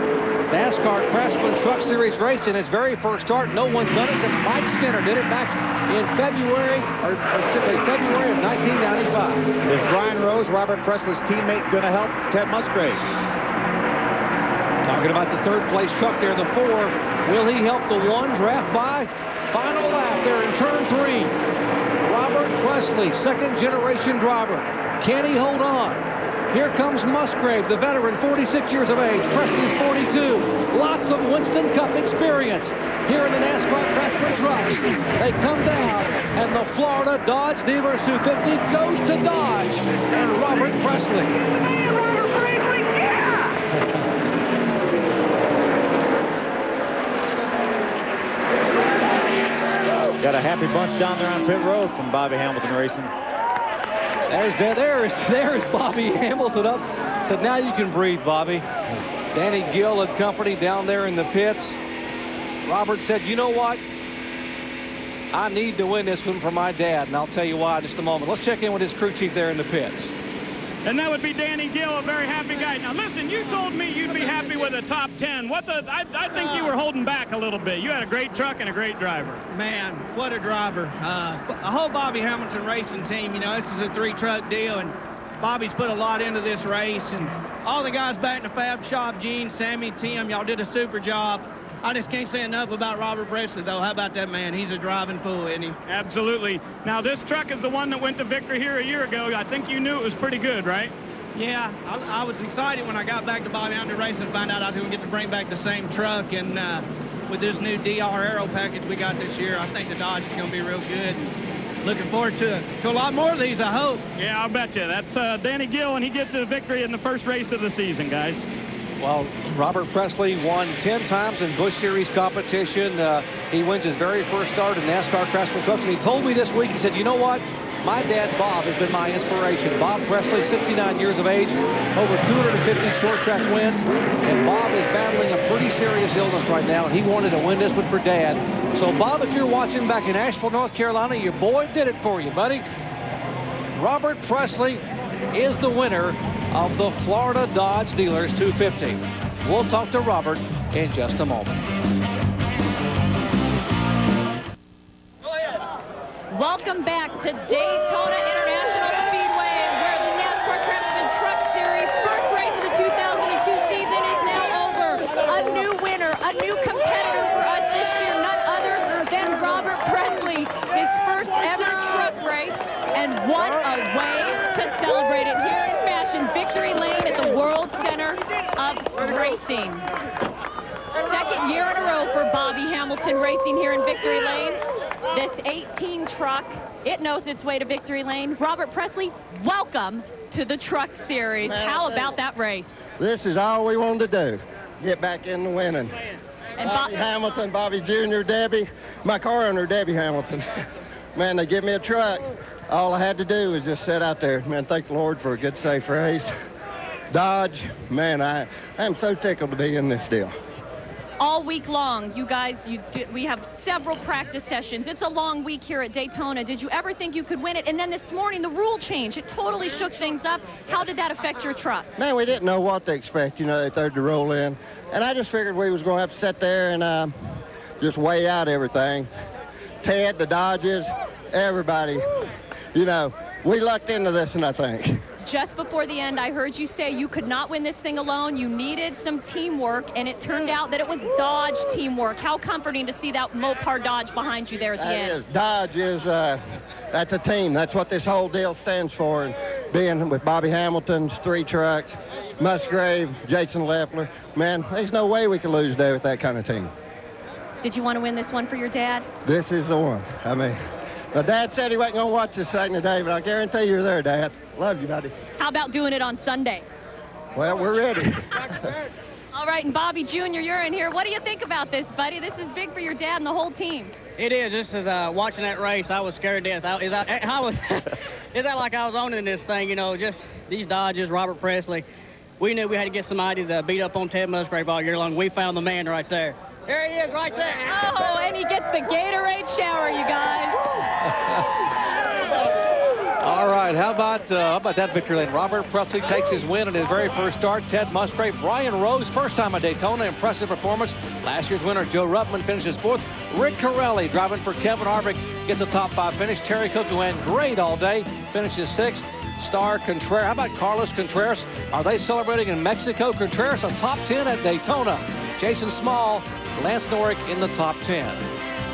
NASCAR Craftsman Truck Series race in his very first start. No one's done it since Mike Skinner did it back in February of 1995. Is Brian Rose, Robert Presley's teammate, going to help Ted Musgrave? Talking about the 3rd place truck there, the 4. Will he help the 1 draft by? Final lap there in turn 3. Robert Presley, 2nd generation driver. Can he hold on? Here comes Musgrave, the veteran, 46 years of age. Presley's 42. Lots of Winston Cup experience here in the NASCAR Craftsman Trucks. They come down, and the Florida Dodge Dealers 250 goes to Dodge and Robert Presley. Got a happy bunch down there on pit road from Bobby Hamilton Racing. There's Bobby Hamilton up. Said, now you can breathe, Bobby. Danny Gill and company down there in the pits. Robert said, you know what? I need to win this one for my dad, and I'll tell you why in just a moment. Let's check in with his crew chief there in the pits. And that would be Danny Gill, a very happy guy. Now, listen, you told me you'd be happy with a top 10. I think you were holding back a little bit. You had a great truck and a great driver. Man, what a driver. A whole Bobby Hamilton racing team, you know, this is a 3-truck deal, and Bobby's put a lot into this race, and all the guys back in the fab shop, Gene, Sammy, Tim, y'all did a super job. I just can't say enough about Robert Presley, though. How about that man? He's a driving fool, isn't he? Absolutely. Now, this truck is the one that went to victory here a year ago. I think you knew it was pretty good, right? Yeah, I was excited when I got back to Bobby Hamilton Racing and found out I was going to get to bring back the same truck. And with this new DR Aero package we got this year, I think the Dodge is going to be real good. And looking forward to a lot more of these, I hope. Yeah, I'll bet you. That's Danny Gill, and he gets the victory in the first race of the season, guys. Well, Robert Presley won 10 times in Busch Series competition. He wins his very first start in NASCAR Craftsman Trucks, and he told me this week, he said, you know what? My dad, Bob, has been my inspiration. Bob Presley, 69 years of age, over 250 short track wins, and Bob is battling a pretty serious illness right now, and he wanted to win this one for Dad. So, Bob, if you're watching back in Asheville, North Carolina, your boy did it for you, buddy. Robert Presley is the winner of the Florida Dodge Dealers 250. We'll talk to Robert in just a moment. Welcome back to Daytona International Speedway, where the NASCAR Craftsman Truck Series first race of the 2002 season is now over. A new winner, a new competitor for us this year, none other than Robert Presley, his first ever truck race, and what a way to celebrate it here in fashion. Victory Lane at the World Center of Racing. Second year in a row for Bobby Hamilton Racing here in Victory Lane. This 18 truck, it knows its way to Victory Lane. Robert Presley, welcome to the Truck Series. How about that race? This is all we wanted to do, get back in the winning. And Bobby Hamilton, Bobby Jr., Debbie, my car owner, Debbie Hamilton. Man, they give me a truck. All I had to do was just sit out there. Man, thank the Lord for a good, safe race. Dodge, man, I am so tickled to be in this deal. All week long, you guys, we have several practice sessions. It's a long week here at Daytona. Did you ever think you could win it? And then this morning, the rule change. It totally shook things up. How did that affect your truck? Man, we didn't know what to expect. You know, they threw the roll in. And I just figured we was going to have to sit there and just weigh out everything. Ted, the Dodges, everybody. You know, we lucked into this, and I think. Just before the end, I heard you say you could not win this thing alone. You needed some teamwork, and it turned out that it was Dodge teamwork. How comforting to see that Mopar Dodge behind you there at the end. That is. Dodge is, that's a team. That's what this whole deal stands for. And being with Bobby Hamilton's 3 trucks, Musgrave, Jason Leffler, man, there's no way we could lose there with that kind of team. Did you want to win this one for your dad? This is the one. I mean, my dad said he wasn't going to watch this thing today, but I guarantee you're there, Dad. Love you, buddy. How about doing it on Sunday? Well, we're ready. All right, and Bobby Jr., you're in here. What do you think about this, buddy? This is big for your dad and the whole team. It is. This is watching that race. I was scared to death. Is that like I was owning this thing? You know, just these Dodges, Robert Presley. We knew we had to get somebody to beat up on Ted Musgrave all year long. We found the man right there. There he is, right there. Oh, and he gets the Gatorade shower, you guys. All right, how about that victory lane? Robert Presley takes his win in his very first start. Ted Musgrave, Brian Rose, first time at Daytona, impressive performance. Last year's winner, Joe Ruttman, finishes 4th. Rick Corelli, driving for Kevin Harvick, gets a top 5 finish. Terry Cook, who ran great all day, finishes 6th. Star Contreras, how about Carlos Contreras? Are they celebrating in Mexico? Contreras, a top 10 at Daytona. Jason Small, Lance Norrick in the top 10.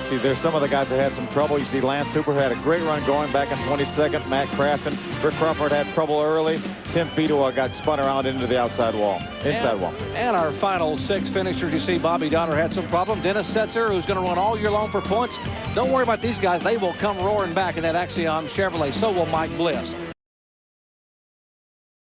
See, there's some of the guys that had some trouble. You see Lance Super had a great run going back in 22nd. Matt Crafton. Rick Crawford had trouble early. Tim Fedowa got spun around into the outside wall, inside wall. And our final 6 finishers, you see Bobby Donner had some problem. Dennis Setzer, who's going to run all year long for points. Don't worry about these guys. They will come roaring back in that Axiom Chevrolet. So will Mike Bliss.